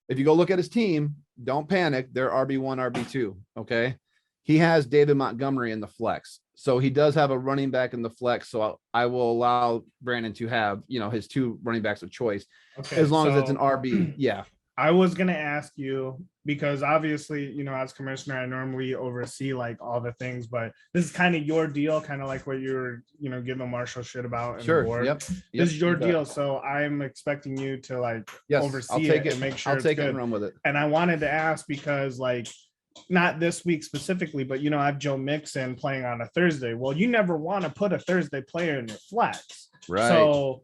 Speaker 2: If you go look at his team, don't panic. They're RB1, RB2. Okay. He has David Montgomery in the flex. So he does have a running back in the flex. So I will allow Brandon to have, his 2 running backs of choice.
Speaker 1: Okay,
Speaker 2: as long as it's an RB. Yeah.
Speaker 1: I was going to ask you, because obviously, as commissioner, I normally oversee like all the things, but this is kind of your deal, kind of like what you were, giving Marshall shit about. In
Speaker 2: Sure.
Speaker 1: the board.
Speaker 2: Yep.
Speaker 1: This is your deal. So I'm expecting you to like oversee
Speaker 2: I'll take
Speaker 1: it and make sure
Speaker 2: I'll
Speaker 1: it's
Speaker 2: take
Speaker 1: good.
Speaker 2: it and run with it.
Speaker 1: And I wanted to ask because like, not this week specifically, but I have Joe Mixon playing on a Thursday. Well, you never want to put a Thursday player in your flex.
Speaker 2: Right.
Speaker 1: So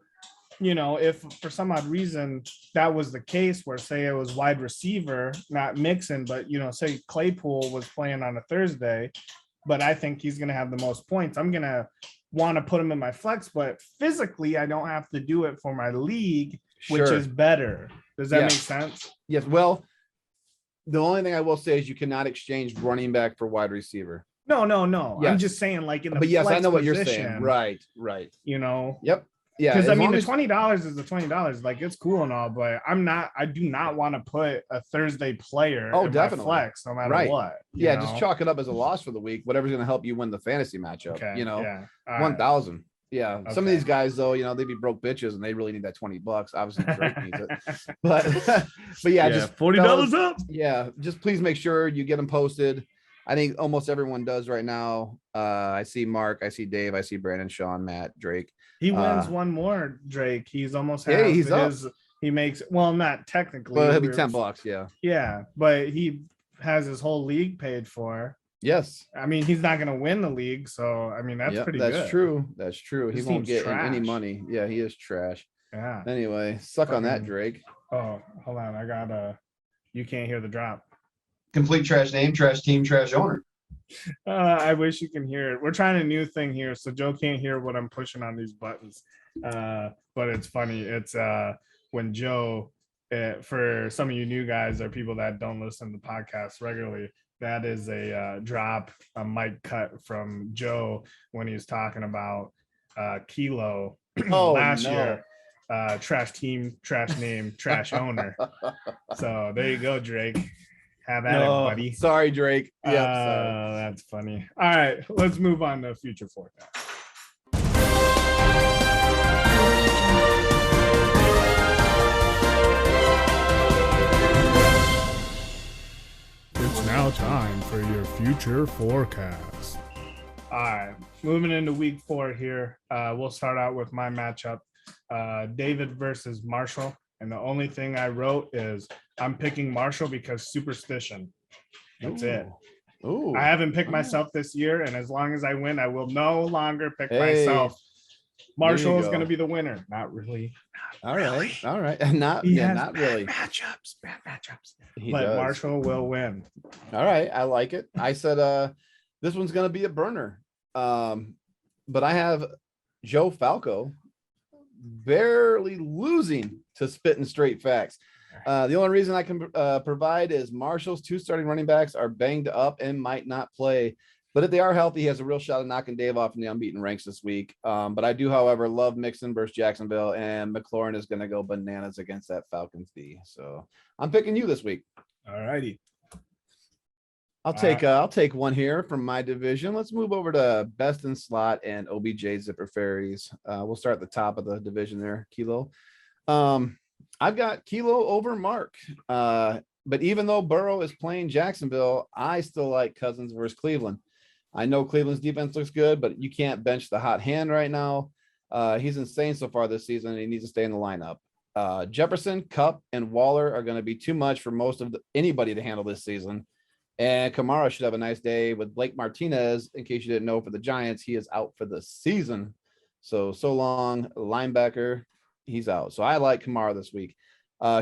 Speaker 1: if for some odd reason that was the case where say it was wide receiver, not Mixon, but say Claypool was playing on a Thursday, but I think he's going to have the most points, I'm going to want to put him in my flex, but physically I don't have to do it for my league, which is better. Does that make sense?
Speaker 2: Yes. Well, the only thing I will say is you cannot exchange running back for wide receiver.
Speaker 1: No.
Speaker 2: Yes.
Speaker 1: I'm just saying like in the
Speaker 2: but yes, I know what
Speaker 1: position,
Speaker 2: you're saying. Right.
Speaker 1: Yep.
Speaker 2: Yeah,
Speaker 1: because I mean the $20 is the $20. Like it's cool and all, but I do not want to put a Thursday player in
Speaker 2: definitely.
Speaker 1: my flex no matter what.
Speaker 2: Just chalk it up as a loss for the week. Whatever's going to help you win the fantasy matchup.
Speaker 1: Okay.
Speaker 2: 1,000. Right. Yeah.
Speaker 1: Okay.
Speaker 2: Some of these guys though, they'd be broke bitches and they really need that $20. Obviously Drake needs it. But just
Speaker 1: $40 up.
Speaker 2: Yeah, just please make sure you get them posted. I think almost everyone does right now. I see Mark, I see Dave, I see Brandon, Sean, Matt, Drake.
Speaker 1: He wins one more, Drake. He's almost
Speaker 2: he's up.
Speaker 1: He makes not technically,
Speaker 2: but he'll be $10.
Speaker 1: Yeah, but he has his whole league paid for.
Speaker 2: Yes.
Speaker 1: I mean, he's not going to win the league, so I mean that's pretty good.
Speaker 2: That's true. He won't get any money. Yeah, he is trash.
Speaker 1: Yeah.
Speaker 2: Anyway, suck on that, Drake.
Speaker 1: Oh, hold on. I got you can't hear the drop.
Speaker 3: Complete trash name, trash team, trash owner.
Speaker 1: I wish you can hear it. We're trying a new thing here, so Joe can't hear what I'm pushing on these buttons. But it's funny. It's when Joe, for some of you new guys or people that don't listen to podcasts regularly, that is a mic cut from Joe when he was talking about Kilo last year. Trash team, trash name, trash owner. So there you go, Drake. Have at it, buddy.
Speaker 2: Sorry, Drake.
Speaker 1: Yeah, that's funny. All right, let's move on to future forecast. It's now time for your future forecast. All right, moving into week 4 here. We'll start out with my matchup, David versus Marshall. And the only thing I wrote is I'm picking Marshall because superstition. That's it.
Speaker 2: Ooh.
Speaker 1: I haven't picked myself this year, and as long as I win, I will no longer pick myself. Marshall is going to be the winner. Not really.
Speaker 2: All right. Not really.
Speaker 1: Bad matchups.
Speaker 2: He
Speaker 1: but
Speaker 2: does.
Speaker 1: Marshall will win.
Speaker 2: All right. I like it. I said this one's going to be a burner. But I have Joe Falco barely losing to Spitting Straight Facts. The only reason I can provide is Marshall's 2 starting running backs are banged up and might not play. But if they are healthy, he has a real shot of knocking Dave off in the unbeaten ranks this week. But I do, however, love Mixon versus Jacksonville, and McLaurin is going to go bananas against that Falcons D. So I'm picking you this week.
Speaker 1: All righty.
Speaker 2: I'll take one here from my division. Let's move over to Best in Slot and OBJ Zipper Fairies. We'll start at the top of the division there, Kilo. I've got Kilo over Mark. But even though Burrow is playing Jacksonville, I still like Cousins versus Cleveland. I know Cleveland's defense looks good, but you can't bench the hot hand right now. He's insane so far this season, and he needs to stay in the lineup. Jefferson, Kupp, and Waller are going to be too much for most of anybody to handle this season. And Kamara should have a nice day with Blake Martinez. In case you didn't know, for the Giants, he is out for the season. So long, linebacker, he's out. So I like Kamara this week.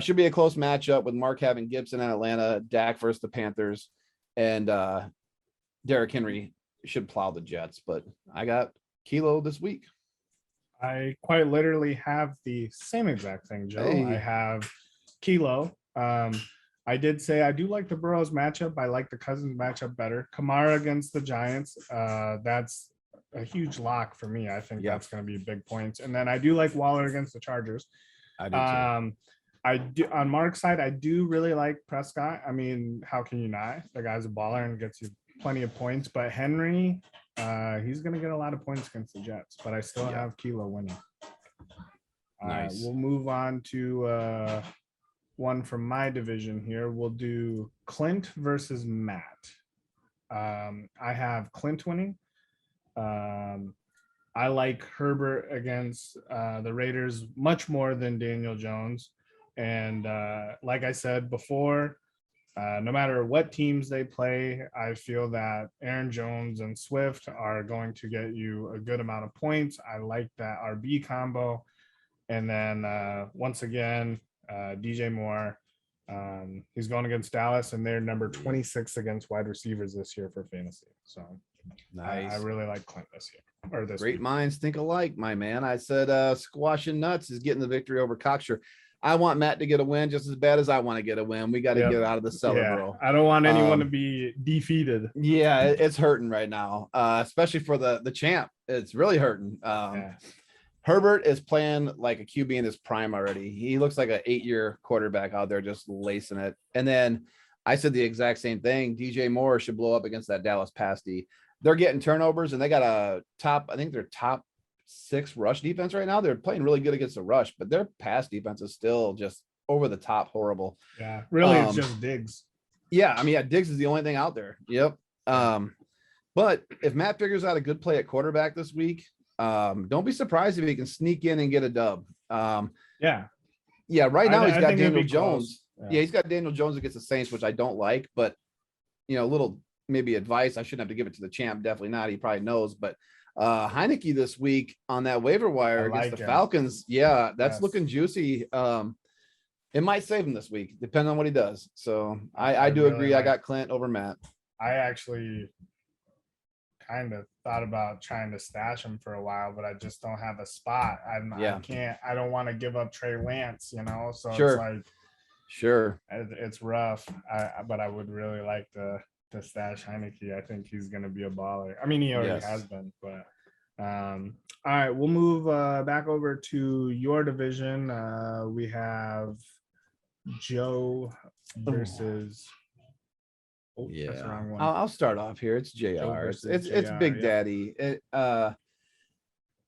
Speaker 2: Should be a close matchup with Mark having Gibson in Atlanta, Dak versus the Panthers, and Derrick Henry should plow the Jets. But I got Kilo this week.
Speaker 1: I quite literally have the same exact thing, Joe.
Speaker 2: Hey.
Speaker 1: I have Kilo. I did say I do like the Burrows matchup. I like the Cousins matchup better. Kamara against the Giants. That's a huge lock for me. I think that's going to be big points. And then I do like Waller against the Chargers.
Speaker 2: I do too.
Speaker 1: I do on Mark's side. I do really like Prescott. I mean, how can you not? The guy's a baller and gets you plenty of points. But Henry, he's going to get a lot of points against the Jets. But I still have Kilo winning.
Speaker 2: Nice.
Speaker 1: We'll move on to one from my division here. We'll do Clint versus Matt. I have Clint winning. I like Herbert against the Raiders much more than Daniel Jones. And like I said before, no matter what teams they play, I feel that Aaron Jones and Swift are going to get you a good amount of points. I like that RB combo. And then once again, DJ Moore, he's going against Dallas, and they're number 26 against wide receivers this year for fantasy. So
Speaker 2: nice.
Speaker 1: I really like Clint this year. Or this
Speaker 2: Great
Speaker 1: week.
Speaker 2: minds think alike, my man. I said Squash and Nuts is getting the victory over Cocksure. I want Matt to get a win just as bad as I want to get a win. We got to get out of the cellar, bro.
Speaker 1: I don't want anyone to be defeated.
Speaker 2: Yeah, it's hurting right now, especially for the champ. It's really hurting. Herbert is playing like a QB in his prime already. He looks like an 8-year quarterback out there just lacing it. And then I said the exact same thing. DJ Moore should blow up against that Dallas pass D. They're getting turnovers, and they got a top 6 rush defense right now. They're playing really good against the rush, but their pass defense is still just over the top horrible.
Speaker 1: Yeah, really, it's just Diggs.
Speaker 2: Yeah, I mean, Diggs is the only thing out there. Yep. But if Matt figures out a good play at quarterback this week, don't be surprised if he can sneak in and get a dub.
Speaker 1: Yeah.
Speaker 2: Right now he's got Daniel Jones. Yeah, he's got Daniel Jones against the Saints, which I don't like, but a little maybe advice. I shouldn't have to give it to the champ. Definitely not. He probably knows, but Heineke this week on that waiver wire against the Falcons. Yeah, that's looking juicy. It might save him this week, depending on what he does. So I do agree. I got Clint over Matt.
Speaker 1: I actually kind of thought about trying to stash him for a while, but I just don't have a spot. I don't want to give up Trey Lance, so it's like, it's rough. But I would really like to stash Heineke. I think he's going to be a baller. I mean, he already has been, but all right, we'll move back over to your division. We have Joe versus
Speaker 2: that's the wrong one. I'll start off here. It's JR. It's Big Daddy.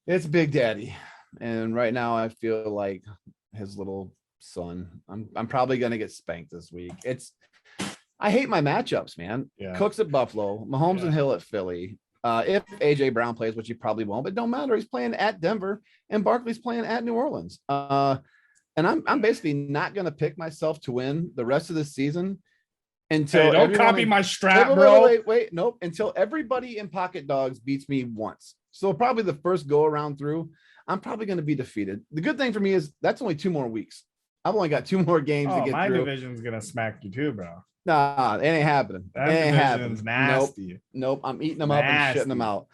Speaker 2: It's Big Daddy. And right now I feel like his little son. I'm probably gonna get spanked this week. I hate my matchups, man. Cooks at Buffalo, Mahomes and Hill at Philly. If AJ Brown plays, which he probably won't, but don't matter. He's playing at Denver and Barkley's playing at New Orleans. And I'm basically not gonna pick myself to win the rest of the season until
Speaker 1: don't copy my strap, bro.
Speaker 2: Wait, nope. Until everybody in Pocket Dogs beats me once. So probably the first go around through, I'm probably going to be defeated. The good thing for me is that's only 2 more weeks. I've only got 2 more games to get
Speaker 1: my
Speaker 2: through.
Speaker 1: My division's gonna smack you too, bro.
Speaker 2: Nah, it ain't happening.
Speaker 1: That ain't happening. Nasty.
Speaker 2: Nope. I'm eating them up and shitting them out.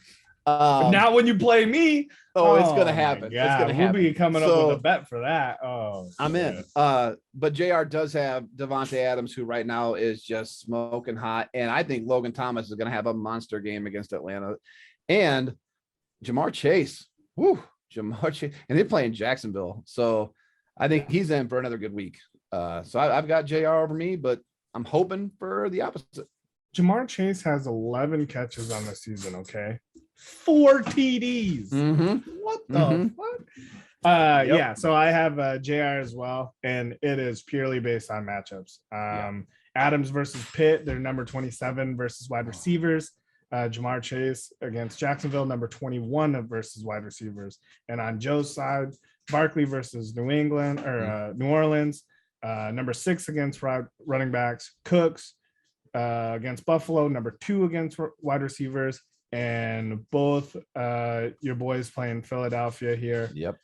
Speaker 1: But not when you play me.
Speaker 2: It's gonna happen. It's gonna happen.
Speaker 1: We'll be coming up with a bet for that.
Speaker 2: I'm in. But JR does have Devontae Adams, who right now is just smoking hot, and I think Logan Thomas is gonna have a monster game against Atlanta, and Jamar Chase. Jamar Chase, and they're playing Jacksonville, so I think he's in for another good week. So I've got JR over me, but I'm hoping for the opposite.
Speaker 1: Jamar Chase has 11 catches on the season. Okay. 4 TDs. What the fuck? Yeah. So I have JR as well, and it is purely based on matchups. Adams versus Pitt, they're number 27 versus wide receivers. Jamar Chase against Jacksonville, number 21 versus wide receivers. And on Joe's side, Barkley versus New England or New Orleans, number 6 against running backs. Cooks against Buffalo, number 2 against wide receivers. And both your boys playing Philadelphia here.
Speaker 2: Yep.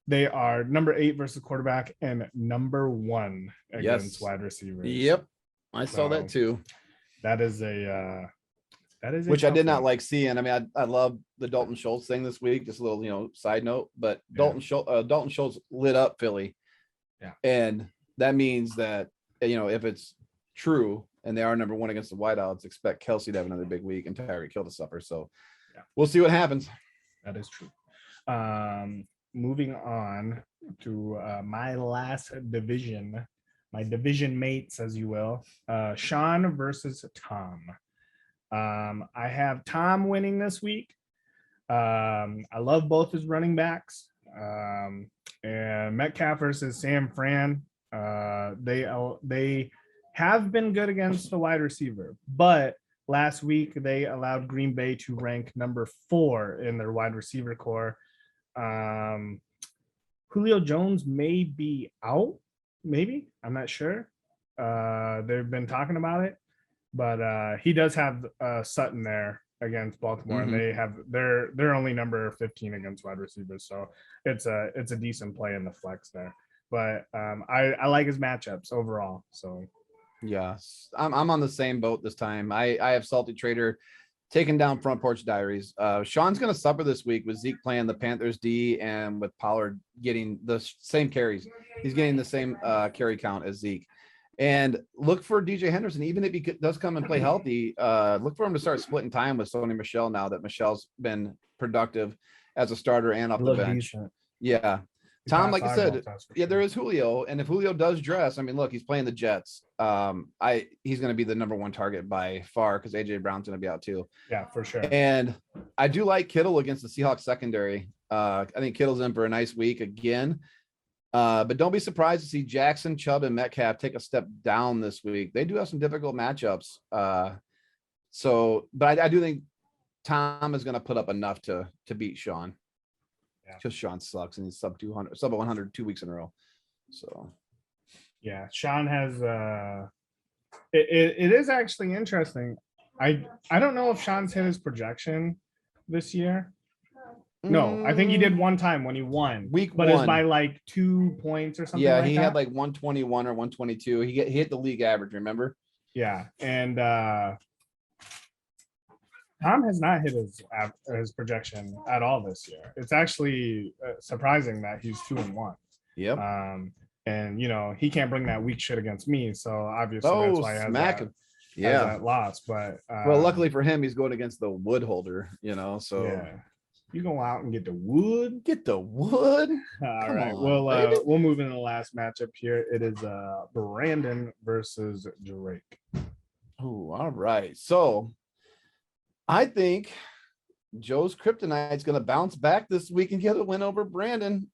Speaker 1: They are number 8 versus quarterback and number 1 against wide receivers.
Speaker 2: Yep. I saw that too.
Speaker 1: That is a That is
Speaker 2: which I did not
Speaker 1: like.
Speaker 2: like seeing. I mean, I love the Dalton Schultz thing this week. Just a little, side note. But
Speaker 1: Yeah.
Speaker 2: Dalton Schultz lit up Philly.
Speaker 1: Yeah.
Speaker 2: And that means that, if it's true and they are number one against the Whiteouts, expect Kelsey to have another big week and Tyreek Hill to suffer. So we'll see what happens.
Speaker 1: That is true. Moving on to my last division, my division mates, as you will. Sean versus Tom. I have Tom winning this week. I love both his running backs. And Metcalf versus Sam Fran. They have been good against the wide receiver, but last week they allowed Green Bay to rank number 4 in their wide receiver core. Julio Jones may be out, maybe. I'm not sure. They've been talking about it, but he does have Sutton there against Baltimore, and they have they're only number 15 against wide receivers, so it's a decent play in the flex there. But I like his matchups overall. So
Speaker 2: yes, I'm on the same boat this time. I have Salty Trader taking down Front Porch Diaries. Sean's going to suffer this week with Zeke playing the Panthers D and with Pollard getting the same carries. He's getting the same carry count as Zeke. And look for DJ Henderson, even if he does come and play healthy, look for him to start splitting time with Sony Michelle now that Michelle's been productive as a starter and off the bench. Decent. Yeah. Tom, like I said, there is Julio. And if Julio does dress, I mean, look, he's playing the Jets. He's going to be the number 1 target by far because AJ Brown's going to be out too.
Speaker 1: Yeah, for sure.
Speaker 2: And I do like Kittle against the Seahawks secondary. I think Kittle's in for a nice week again. But don't be surprised to see Jackson, Chubb, and Metcalf take a step down this week. They do have some difficult matchups. But I do think Tom is going to put up enough to beat Sean. Because Sean sucks and he's sub 100 2 weeks in a row. So
Speaker 1: yeah, Sean has it is actually interesting. I don't know if Sean's hit his projection this year. No, I think he did one time when he won
Speaker 2: week
Speaker 1: but
Speaker 2: 1.
Speaker 1: It's by like 2 points or something.
Speaker 2: Yeah,
Speaker 1: like
Speaker 2: he
Speaker 1: that.
Speaker 2: had like 121 or 122. He hit the league average, remember?
Speaker 1: Yeah, and Tom has not hit his projection at all this year. It's actually surprising that he's 2-1.
Speaker 2: Yep.
Speaker 1: And he can't bring that weak shit against me, so obviously that's why he has that loss. But
Speaker 2: well, luckily for him, he's going against the wood holder. So
Speaker 1: yeah, you go out and get the wood.
Speaker 2: Get the wood.
Speaker 1: All right. Well, we'll move into the last matchup here. It is Brandon versus Drake.
Speaker 2: Oh, all right. So I think Joe's Kryptonite's going to bounce back this week and get a win over Brandon.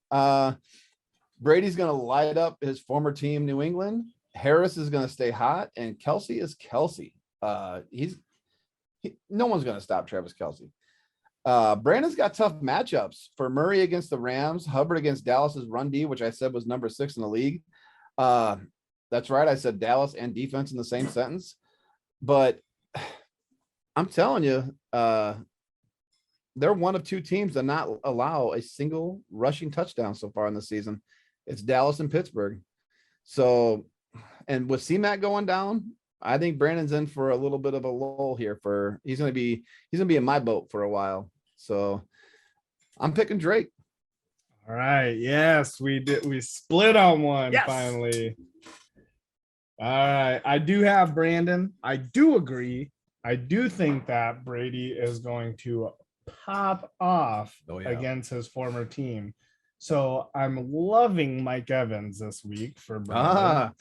Speaker 2: Brady's going to light up his former team, New England. Harris is going to stay hot, and Kelsey is Kelsey. No one's going to stop Travis Kelsey. Brandon's got tough matchups for Murray against the Rams, Hubbard against Dallas's run D, which I said was number 6 in the league. That's right. I said Dallas and defense in the same sentence, but I'm telling you, they're one of 2 teams that not allow a single rushing touchdown so far in the season. It's Dallas and Pittsburgh. So, and with C-Mac going down, I think Brandon's in for a little bit of a lull here. He's gonna be in my boat for a while. So I'm picking Drake.
Speaker 1: All right. Yes, we did. We split on one finally. All right. I do have Brandon. I do agree. I do think that Brady is going to pop off against his former team. So I'm loving Mike Evans this week for Brandon.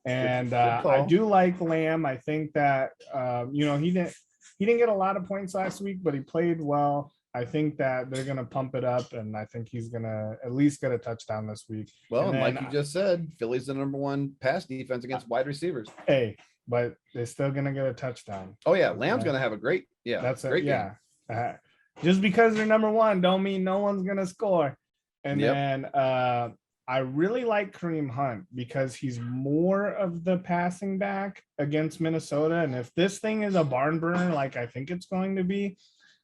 Speaker 1: And I do like Lamb. I think that he didn't get a lot of points last week, but he played well. I think that they're gonna pump it up, and I think he's gonna at least get a touchdown this week.
Speaker 2: Well, and like you just said, Philly's the number 1 pass defense against wide receivers.
Speaker 1: Hey, but they're still gonna get a touchdown.
Speaker 2: Oh yeah, Lamb's gonna have a great great
Speaker 1: game. Just because they're number 1 don't mean no one's gonna score. And then I really like Kareem Hunt because he's more of the passing back against Minnesota. And if this thing is a barn burner, like I think it's going to be,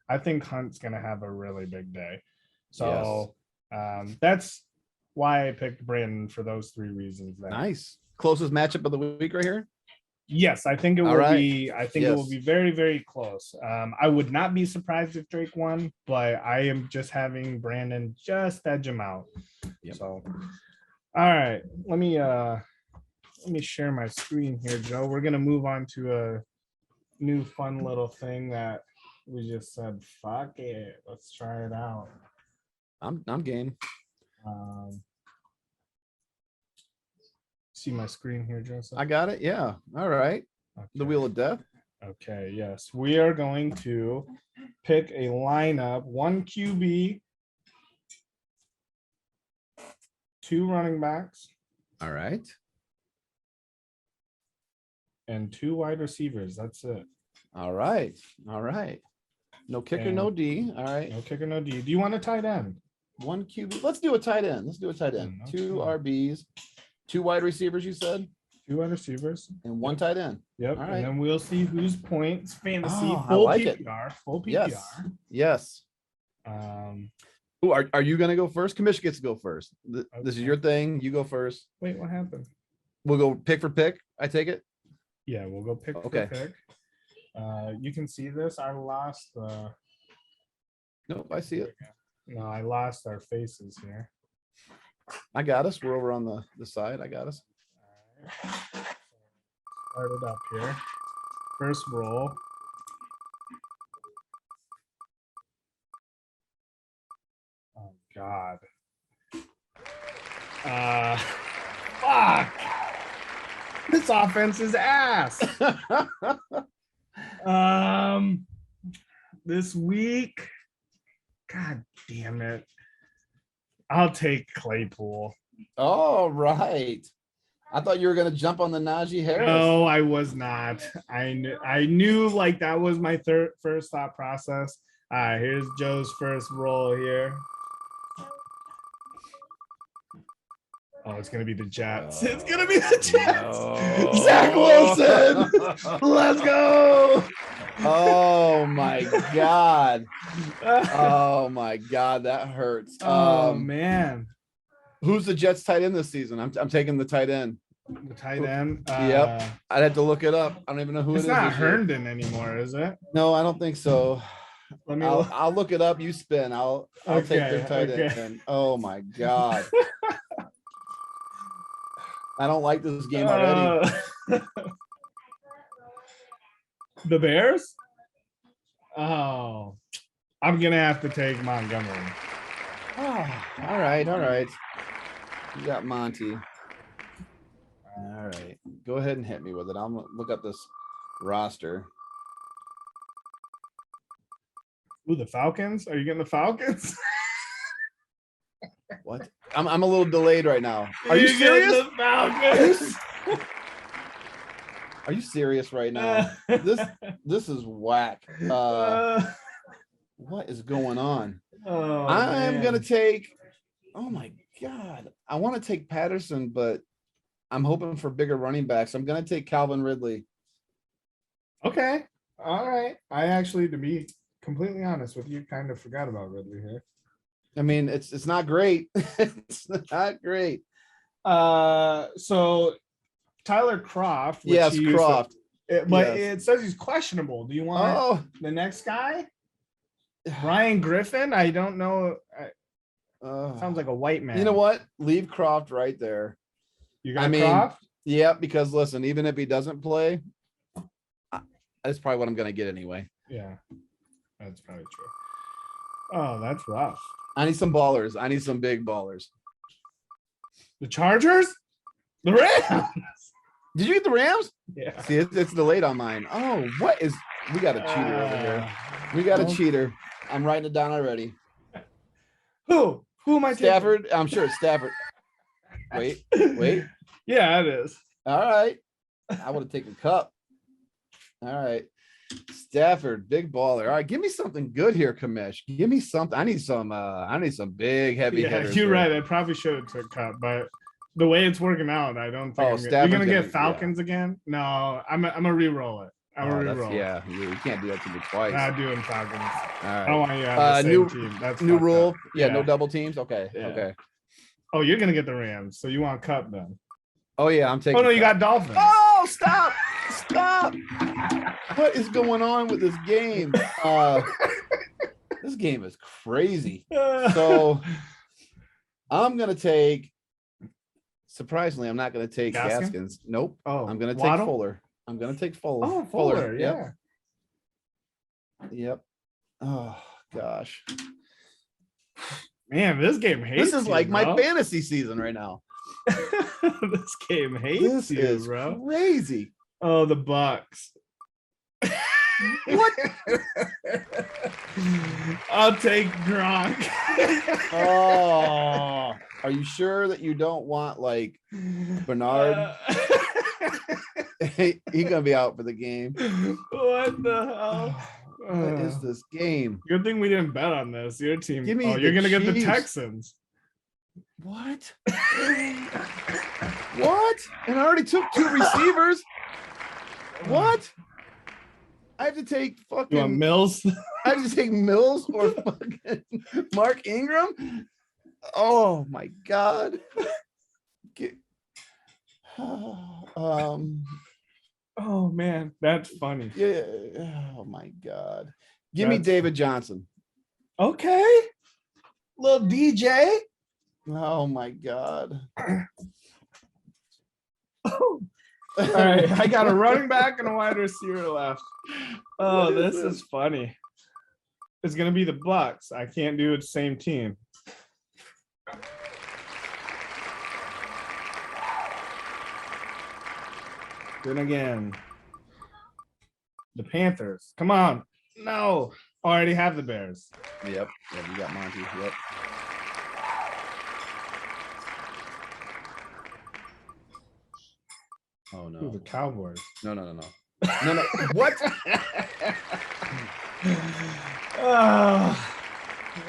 Speaker 1: I think Hunt's going to have a really big day. So that's why I picked Brandon for those 3 reasons.
Speaker 2: Nice. Closest matchup of the week right here?
Speaker 1: Yes, I think it
Speaker 2: All
Speaker 1: will
Speaker 2: right.
Speaker 1: be. I think it will
Speaker 2: Yes.
Speaker 1: be very, very close. I would not be surprised if Drake won, but I am just having Brandon just edge him out.
Speaker 2: Yep.
Speaker 1: So, all right, let me share my screen here, Joe. We're gonna move on to a new fun little thing that we just said. Fuck it, let's try it out.
Speaker 2: I'm game.
Speaker 1: See my screen here, Joseph?
Speaker 2: I got it. Yeah. All right. The
Speaker 1: Okay.
Speaker 2: wheel of death.
Speaker 1: Okay, yes. We are going to pick a lineup, one QB, two running backs,
Speaker 2: All right.
Speaker 1: and two wide receivers. That's it.
Speaker 2: All right. All right. No kicker, no D. All right.
Speaker 1: No kicker, no D. Do you want a tight end?
Speaker 2: One QB. Let's do a tight end. Let's do a tight end.
Speaker 1: Okay.
Speaker 2: Two RBs, two wide receivers, you said,
Speaker 1: Two wide receivers.
Speaker 2: and one tight end.
Speaker 1: Yep.
Speaker 2: All
Speaker 1: And
Speaker 2: right.
Speaker 1: then we'll see whose points fantasy
Speaker 2: Oh, I
Speaker 1: full
Speaker 2: like it.
Speaker 1: PPR. Full PPR.
Speaker 2: Yes. Yes.
Speaker 1: Um,
Speaker 2: Who are you gonna go first? Kamish gets to go first. This is
Speaker 1: Okay.
Speaker 2: your thing. You go first.
Speaker 1: wait, what happened?
Speaker 2: We'll go pick for pick. I take it.
Speaker 1: Yeah, we'll go pick
Speaker 2: Okay.
Speaker 1: for pick. You can see this. I lost
Speaker 2: Nope, I see it.
Speaker 1: no, I lost our faces here.
Speaker 2: I got us. We're over on the side. I got us.
Speaker 1: All right. Start it up here. First roll. Oh God. Fuck. This offense is ass. This week. God damn it. I'll take Claypool.
Speaker 2: All right. I thought you were gonna jump on the Najee Harris.
Speaker 1: No, I was not. I knew like that was my first thought process. All right, here's Joe's first roll here. Oh, it's gonna be the Jets. It's gonna be the Jets.
Speaker 2: No.
Speaker 1: Zach Wilson. Let's go.
Speaker 2: Oh my God. Oh my God, that hurts.
Speaker 1: Oh man,
Speaker 2: Who's the Jets tight end this season? I'm taking the tight end.
Speaker 1: the tight end.
Speaker 2: Yep. I'd have to look it up. I don't even know who
Speaker 1: It's
Speaker 2: it is.
Speaker 1: not
Speaker 2: this year.
Speaker 1: Herndon anymore, is it?
Speaker 2: No, I don't think so.
Speaker 1: Let me.
Speaker 2: I'll look it up. You spin. I'll take their
Speaker 1: Okay,
Speaker 2: tight
Speaker 1: okay.
Speaker 2: end. Oh my God. I don't like this game already.
Speaker 1: The Bears? Oh, I'm gonna have to take Montgomery.
Speaker 2: Ah, all right, all right. You got Monty. All right. Go ahead and hit me with it. I'm gonna look up this roster.
Speaker 1: Ooh, the Falcons? Are you getting the Falcons?
Speaker 2: What? I'm a little delayed right now. Are you
Speaker 1: You're getting
Speaker 2: serious?
Speaker 1: The Falcons.
Speaker 2: Are you serious right now? This is whack. What is going on?
Speaker 1: Oh,
Speaker 2: I'm gonna
Speaker 1: man.
Speaker 2: take. Oh my God! I want to take Patterson, but I'm hoping for bigger running backs. I'm gonna take Calvin Ridley.
Speaker 1: Okay. All right. I actually, to be completely honest with you, kind of forgot about Ridley here.
Speaker 2: I mean, it's not great. It's not great.
Speaker 1: So Tyler Croft. which
Speaker 2: Yes,
Speaker 1: he used to-
Speaker 2: Croft.
Speaker 1: but
Speaker 2: Yes.
Speaker 1: it says he's questionable. Do you want
Speaker 2: Oh,
Speaker 1: the next guy? Ryan Griffin? I don't know. Sounds like a white man.
Speaker 2: You know what? Leave Croft right there.
Speaker 1: You got
Speaker 2: I mean,
Speaker 1: Croft?
Speaker 2: Yeah, because listen, even if he doesn't play, that's probably what I'm gonna get anyway.
Speaker 1: Yeah, that's probably true. Oh, that's rough.
Speaker 2: I need some ballers. I need some big ballers.
Speaker 1: The Chargers? The Rams?
Speaker 2: Did you get the Rams?
Speaker 1: Yeah.
Speaker 2: See, it's delayed on mine. Oh, what is? We got a cheater over here. We got a
Speaker 1: well,
Speaker 2: cheater. I'm writing it down already.
Speaker 1: Who? Who am I taking?
Speaker 2: Stafford. I'm sure it's Stafford. Wait.
Speaker 1: Yeah, it is.
Speaker 2: All right. I would have taken Cup. All right. Stafford, big baller. All right, give me something good here, Kamish. Give me something. I need some big heavy
Speaker 1: Yeah,
Speaker 2: hitters.
Speaker 1: you're
Speaker 2: here.
Speaker 1: right. I probably should have took Cup, but the way it's working out, I don't think
Speaker 2: Oh,
Speaker 1: you're
Speaker 2: Stafford's
Speaker 1: gonna
Speaker 2: gonna-
Speaker 1: get Falcons again. No, I'm gonna re-roll it. I'm
Speaker 2: Oh,
Speaker 1: gonna
Speaker 2: that's-
Speaker 1: re-roll it.
Speaker 2: yeah, you can't do that to me twice.
Speaker 1: Not doing Falcons.
Speaker 2: All
Speaker 1: I
Speaker 2: right.
Speaker 1: don't want you to have the same
Speaker 2: new-
Speaker 1: team. That's
Speaker 2: New
Speaker 1: fucked
Speaker 2: rule.
Speaker 1: up.
Speaker 2: Yeah, no double teams. Okay.
Speaker 1: Yeah.
Speaker 2: Okay.
Speaker 1: Oh, you're gonna get the Rams, so you want Cup then?
Speaker 2: Oh yeah, I'm taking.
Speaker 1: Oh no, you
Speaker 2: Cup.
Speaker 1: got Dolphins.
Speaker 2: Oh, stop! Stop. What is going on with this game? This game is crazy. So I'm gonna take. Surprisingly, I'm not gonna take
Speaker 1: Gaskin?
Speaker 2: Gaskins. Nope.
Speaker 1: Oh,
Speaker 2: I'm gonna take
Speaker 1: Waddle?
Speaker 2: Fuller. I'm gonna take Fuller.
Speaker 1: Oh, Fuller.
Speaker 2: Yep.
Speaker 1: Yeah.
Speaker 2: Yep. Oh gosh.
Speaker 1: Man, this game hates
Speaker 2: This is
Speaker 1: you,
Speaker 2: like my
Speaker 1: bro.
Speaker 2: fantasy season right now.
Speaker 1: This game hates
Speaker 2: This
Speaker 1: you,
Speaker 2: is
Speaker 1: bro.
Speaker 2: crazy.
Speaker 1: Oh, the Bucks.
Speaker 2: What?
Speaker 1: I'll take Gronk.
Speaker 2: Oh, are you sure that you don't want like Bernard? He gonna be out for the game.
Speaker 1: What the hell?
Speaker 2: What is this game?
Speaker 1: Good thing we didn't bet on this. Your team.
Speaker 2: Give me
Speaker 1: Oh, you're
Speaker 2: the
Speaker 1: gonna get the
Speaker 2: Chiefs.
Speaker 1: Texans.
Speaker 2: What? What? And I already took 2 receivers. What? I have to take
Speaker 1: You want
Speaker 2: fucking.
Speaker 1: Mills?
Speaker 2: I have to take Mills or fucking Mark Ingram. Oh my god. Get-
Speaker 1: Oh man, that's funny.
Speaker 2: Yeah. Oh my god. Give me
Speaker 1: That's-
Speaker 2: David Johnson.
Speaker 1: Okay, little DJ.
Speaker 2: Oh my god.
Speaker 1: All right, I got a running back and a wide receiver left. Oh,
Speaker 2: What is
Speaker 1: this
Speaker 2: this?
Speaker 1: is funny. It's gonna be the Bucks. I can't do it the same team. Then again, the Panthers. Come on. No, already have the Bears.
Speaker 2: Yep. Yeah, you got Monty. Yep. Oh
Speaker 1: Ooh,
Speaker 2: no.
Speaker 1: the Cowboys.
Speaker 2: No. No. What?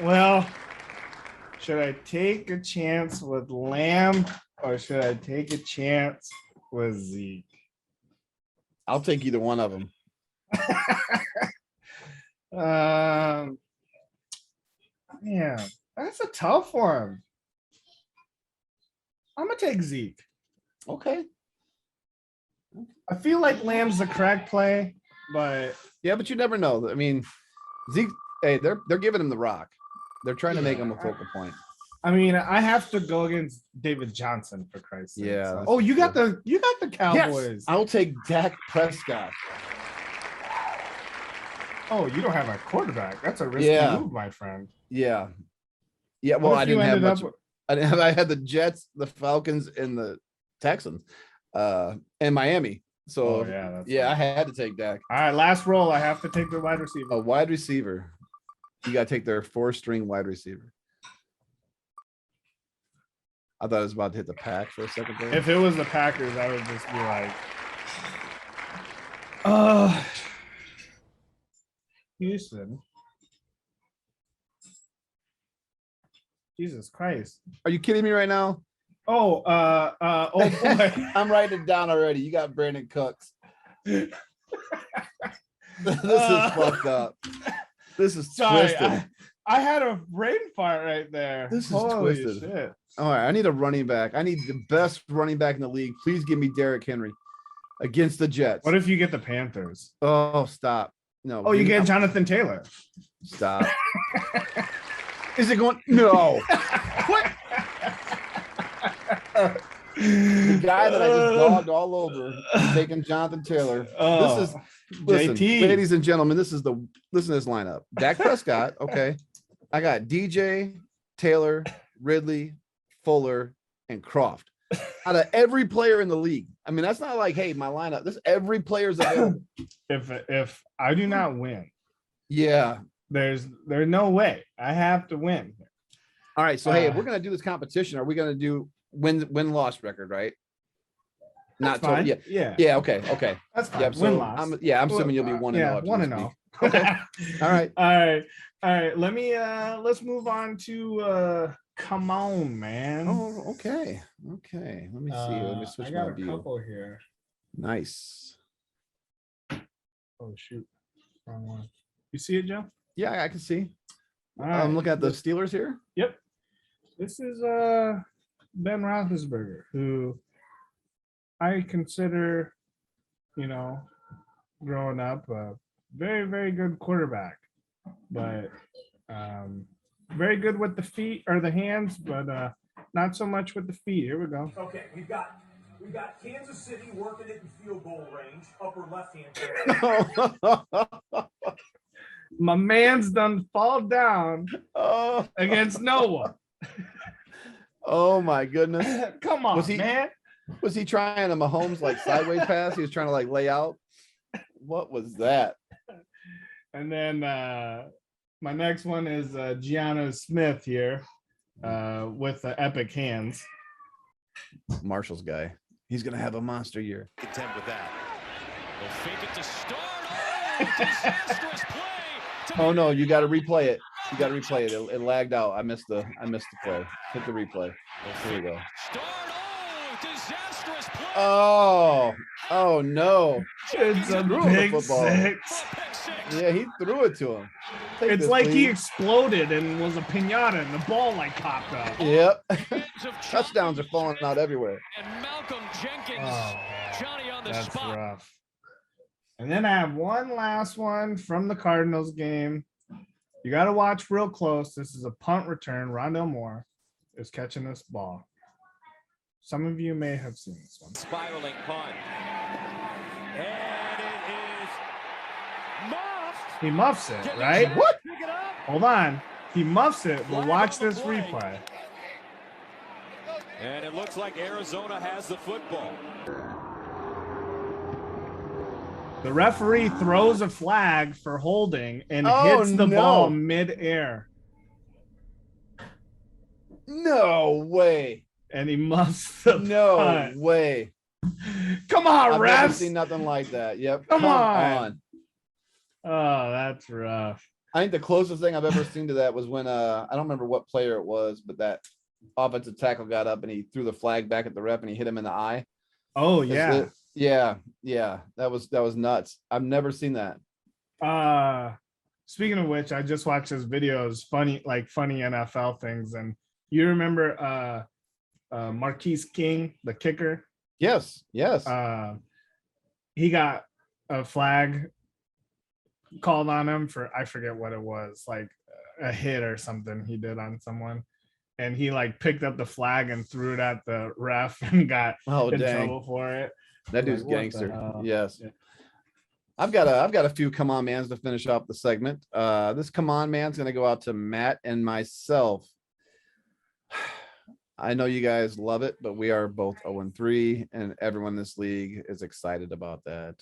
Speaker 1: Well, should I take a chance with Lamb or should I take a chance with Zeke?
Speaker 2: I'll take either one of them.
Speaker 1: Yeah, that's a tough one. I'm gonna take Zeke.
Speaker 2: Okay.
Speaker 1: I feel like Lamb's the correct play, but
Speaker 2: Yeah, but you never know. I mean, Zeke. Hey, they're giving him the rock. They're trying to make him a focal point.
Speaker 1: I mean, I have to go against David Johnson for Christ's sake.
Speaker 2: Yeah,
Speaker 1: So-
Speaker 2: that's
Speaker 1: Oh, you got
Speaker 2: true.
Speaker 1: the Cowboys.
Speaker 2: Yes, I'll take Dak Prescott.
Speaker 1: Oh, you don't have a quarterback. That's a risky
Speaker 2: Yeah.
Speaker 1: move, my friend.
Speaker 2: Yeah. Yeah. Well,
Speaker 1: What if
Speaker 2: I
Speaker 1: you
Speaker 2: didn't have
Speaker 1: ended
Speaker 2: much.
Speaker 1: up-
Speaker 2: I didn't have. I had the Jets, the Falcons, and the Texans, and Miami. So
Speaker 1: Oh yeah, that's
Speaker 2: yeah, I
Speaker 1: right.
Speaker 2: had to take Dak.
Speaker 1: All right, last roll. I have to take the wide receiver.
Speaker 2: A wide receiver. You got to take their 4-string wide receiver. I thought I was about to hit the pack for a second there.
Speaker 1: If it was the Packers, I would just be like, Houston. Jesus Christ.
Speaker 2: Are you kidding me right now?
Speaker 1: Oh, oh boy.
Speaker 2: I'm writing it down already. You got Brandon Cooks. This is fucked up. This is
Speaker 1: Sorry,
Speaker 2: twisted.
Speaker 1: I had a brain fart right there.
Speaker 2: This is
Speaker 1: Holy
Speaker 2: twisted.
Speaker 1: shit.
Speaker 2: All right, I need a running back. I need the best running back in the league. Please give me Derrick Henry against the Jets.
Speaker 1: What if you get the Panthers?
Speaker 2: Oh, stop. No.
Speaker 1: Oh, you
Speaker 2: give me-
Speaker 1: get Jonathan Taylor.
Speaker 2: Stop. Is it going? No.
Speaker 1: What?
Speaker 2: The guy that I just dogged all over, taking Jonathan Taylor.
Speaker 1: Oh,
Speaker 2: This is listen,
Speaker 1: JT.
Speaker 2: ladies and gentlemen. Listen to this lineup. Dak Prescott. Okay, I got DJ, Taylor, Ridley, Fuller, and Croft. Out of every player in the league. I mean, that's not like, hey, my lineup. This every player's available.
Speaker 1: If I do not win,
Speaker 2: Yeah.
Speaker 1: there's no way. I have to win.
Speaker 2: All right. So hey, if we're gonna do this competition, are we gonna do win loss record, right? Not total.
Speaker 1: Fine.
Speaker 2: Yeah.
Speaker 1: Yeah.
Speaker 2: Yeah. Okay.
Speaker 1: That's fine.
Speaker 2: Yeah.
Speaker 1: Win
Speaker 2: So
Speaker 1: loss.
Speaker 2: I'm assuming you'll be 1-0.
Speaker 1: Yeah,
Speaker 2: after
Speaker 1: 1-0.
Speaker 2: this week. Okay. All right.
Speaker 1: All right. Let's move on to come on, man.
Speaker 2: Oh, okay. Okay. Let me see. Let me switch
Speaker 1: I got
Speaker 2: my
Speaker 1: a
Speaker 2: view.
Speaker 1: couple here.
Speaker 2: Nice.
Speaker 1: Oh shoot. Wrong one. You see it, Joe?
Speaker 2: Yeah, I can see.
Speaker 1: All
Speaker 2: I'm
Speaker 1: right.
Speaker 2: looking at the Steelers here.
Speaker 1: Yep. This is Ben Roethlisberger, who I consider, growing up. Very, very good quarterback, but very good with the feet or the hands, but not so much with the feet. Here we go.
Speaker 4: Okay, we've got Kansas City working it in field goal range, upper left-hand corner.
Speaker 1: My man's done fall down
Speaker 2: Oh,
Speaker 1: against Noah.
Speaker 2: oh my goodness.
Speaker 1: Come on, man.
Speaker 2: Was he trying a Mahomes like sideways pass? He was trying to like lay out. What was that?
Speaker 1: And then my next one is Gianno Smith here with the epic hands.
Speaker 2: Marshall's guy. He's gonna have a monster year.
Speaker 5: Contend with that. They'll fake it to start. Oh, disastrous play.
Speaker 2: Oh no, you got to replay it. You got to replay it. It lagged out. I missed the play. Hit the replay. Here we go.
Speaker 5: Start. Oh, disastrous play.
Speaker 2: Oh no.
Speaker 1: It's a
Speaker 2: Threw him the
Speaker 1: big
Speaker 2: football.
Speaker 1: six.
Speaker 5: Pick six.
Speaker 2: Yeah, he threw it to him. Take
Speaker 1: It's
Speaker 2: this,
Speaker 1: like he
Speaker 2: please.
Speaker 1: exploded and was a pinata and the ball like popped up.
Speaker 2: Yep.
Speaker 5: Hands of
Speaker 2: Touchdowns are falling out everywhere.
Speaker 5: And Malcolm Jenkins.
Speaker 1: Oh,
Speaker 5: Johnny on the
Speaker 1: that's
Speaker 5: spot.
Speaker 1: rough. And then I have one last one from the Cardinals game. You got to watch real close. This is a punt return. Rondell Moore is catching this ball. Some of you may have seen this one.
Speaker 6: Spiraling punt. And it is muffed.
Speaker 1: He muffs it, right?
Speaker 2: What?
Speaker 6: Pick it up.
Speaker 1: Hold on. He muffs it, but
Speaker 6: Flag
Speaker 1: watch
Speaker 6: on the
Speaker 1: this
Speaker 6: play.
Speaker 1: replay.
Speaker 6: And it looks like Arizona has the football.
Speaker 1: The referee throws a flag for holding and
Speaker 2: Oh,
Speaker 1: hits the
Speaker 2: no.
Speaker 1: ball midair.
Speaker 2: No way.
Speaker 1: And he muffs the
Speaker 2: No
Speaker 1: punt.
Speaker 2: way.
Speaker 1: Come on,
Speaker 2: I've never
Speaker 1: refs.
Speaker 2: seen nothing like that. Yep.
Speaker 1: Come on.
Speaker 2: on.
Speaker 1: Oh, that's rough.
Speaker 2: I think the closest thing I've ever seen to that was when I don't remember what player it was, but that offensive tackle got up and he threw the flag back at the ref and he hit him in the eye.
Speaker 1: Oh,
Speaker 2: That's
Speaker 1: yeah.
Speaker 2: Yeah. That was nuts. I've never seen that.
Speaker 1: Speaking of which, I just watched his videos, funny NFL things. And you remember Marquise King, the kicker?
Speaker 2: Yes.
Speaker 1: He got a flag called on him for, I forget what it was, like a hit or something he did on someone. And he like picked up the flag and threw it at the ref and got
Speaker 2: Oh
Speaker 1: in
Speaker 2: dang.
Speaker 1: trouble for it.
Speaker 2: That dude's
Speaker 1: Like, what the
Speaker 2: gangster.
Speaker 1: hell?
Speaker 2: Yes.
Speaker 1: Yeah.
Speaker 2: I've got a few come on mans to finish off the segment. This come on man's gonna go out to Matt and myself. I know you guys love it, but we are both 0-3, and everyone in this league is excited about that.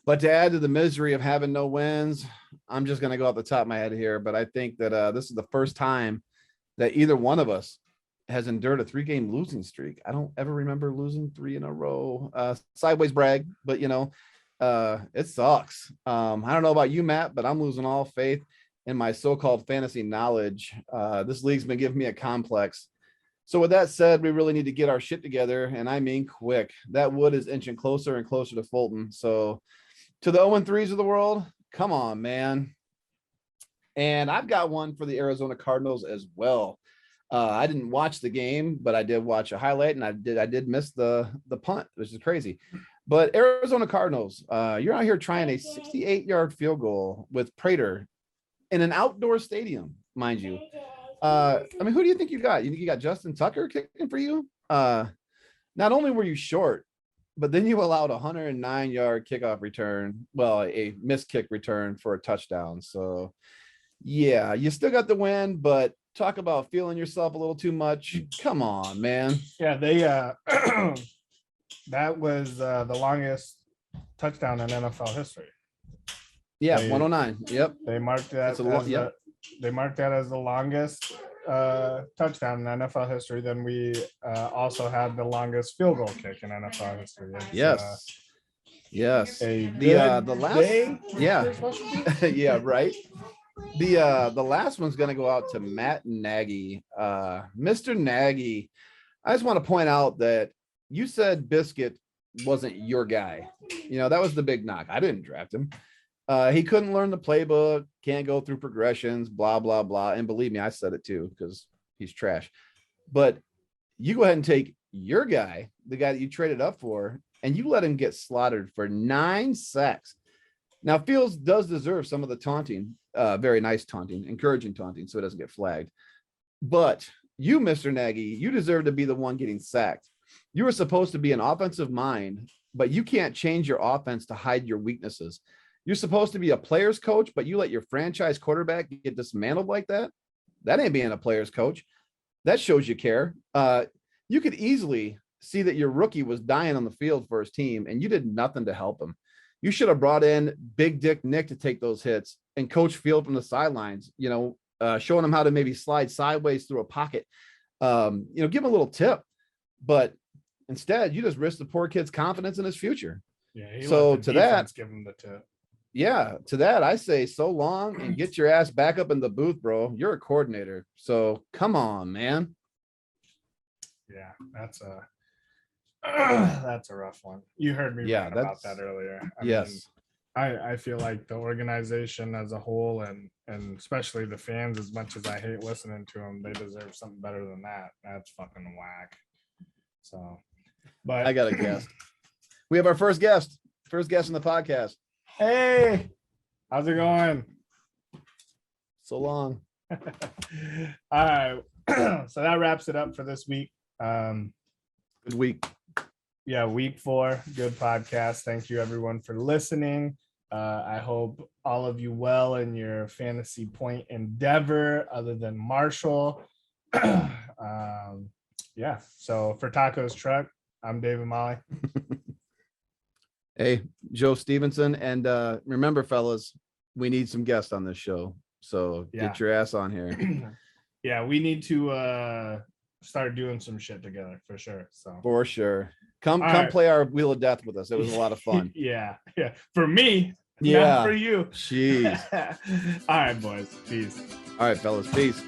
Speaker 2: But to add to the misery of having no wins, I'm just gonna go off the top of my head here. But I think that this is the first time that either one of us has endured a 3-game losing streak. I don't ever remember losing 3 in a row. Sideways brag, but it sucks. I don't know about you, Matt, but I'm losing all faith in my so-called fantasy knowledge. This league's been giving me a complex. So with that said, we really need to get our shit together, and I mean quick. That wood is inching closer and closer to Fulton. So to the 0-3s of the world, come on, man. And I've got one for the Arizona Cardinals as well. I didn't watch the game, but I did watch a highlight, and I did miss the punt, which is crazy. But Arizona Cardinals, you're out here trying a 68-yard field goal with Prater in an outdoor stadium, mind you. I mean, who do you think you got? You think you got Justin Tucker kicking for you? Not only were you short, but then you allowed a 109-yard kickoff return. Well, a missed kick return for a touchdown. So, yeah, you still got the win, but talk about feeling yourself a little too much. Come on, man.
Speaker 1: Yeah, they that was the longest touchdown in NFL history.
Speaker 2: Yeah,
Speaker 1: They-
Speaker 2: 109. Yep.
Speaker 1: They marked that
Speaker 2: That's a lot,
Speaker 1: as
Speaker 2: yep.
Speaker 1: they marked that as the longest touchdown in NFL history. Then we also had the longest field goal kick in NFL history. It's,
Speaker 2: Yes. Yes.
Speaker 1: a
Speaker 2: The
Speaker 1: good
Speaker 2: last
Speaker 1: day.
Speaker 2: yeah. Yeah, right. The last one's gonna go out to Matt Nagy. Mr. Nagy, I just want to point out that you said Biscuit wasn't your guy. That was the big knock. I didn't draft him. He couldn't learn the playbook, can't go through progressions, blah, blah, blah. And believe me, I said it too, because he's trash. But you go ahead and take your guy, the guy that you traded up for, and you let him get slaughtered for 9 sacks. Now, Fields does deserve some of the taunting, very nice taunting, encouraging taunting, so it doesn't get flagged. But you, Mr. Nagy, you deserve to be the one getting sacked. You were supposed to be an offensive mind, but you can't change your offense to hide your weaknesses. You're supposed to be a player's coach, but you let your franchise quarterback get dismantled like that. That ain't being a player's coach. That shows you care. You could easily see that your rookie was dying on the field for his team, and you did nothing to help him. You should have brought in Big Dick Nick to take those hits and coach Field from the sidelines, showing him how to maybe slide sideways through a pocket, give him a little tip. But instead, you just risk the poor kid's confidence in his future.
Speaker 1: Yeah.
Speaker 2: So to that,
Speaker 1: give him the tip.
Speaker 2: Yeah, to that, I say so long and get your ass back up in the booth, bro. You're a coordinator. So come on, man.
Speaker 1: Yeah, that's a rough one. You heard me
Speaker 2: Yeah,
Speaker 1: rant about that earlier.
Speaker 2: Yes.
Speaker 1: I feel like the organization as a whole and especially the fans, as much as I hate listening to them, they deserve something better than that. That's fucking whack. So, but
Speaker 2: I got a guest. We have our first guest in the podcast.
Speaker 1: Hey, how's it going?
Speaker 2: So long.
Speaker 1: All right. So that wraps it up for this week.
Speaker 2: Good week.
Speaker 1: Yeah, week 4. Good podcast. Thank you everyone for listening. I hope all of you well in your fantasy point endeavor other than Marshall. Yeah. So for Tacos Truck, I'm David Molly.
Speaker 2: Hey, Joe Stevenson. And remember, fellas, we need some guests on this show. So get your ass on here.
Speaker 1: Yeah, we need to start doing some shit together for sure. So
Speaker 2: for sure. Come
Speaker 1: right.
Speaker 2: Play our Wheel of Death with us. It was a lot of fun.
Speaker 1: Yeah. For me,
Speaker 2: yeah.
Speaker 1: not for you.
Speaker 2: Jeez.
Speaker 1: All right, boys. Peace.
Speaker 2: All right, fellas. Peace.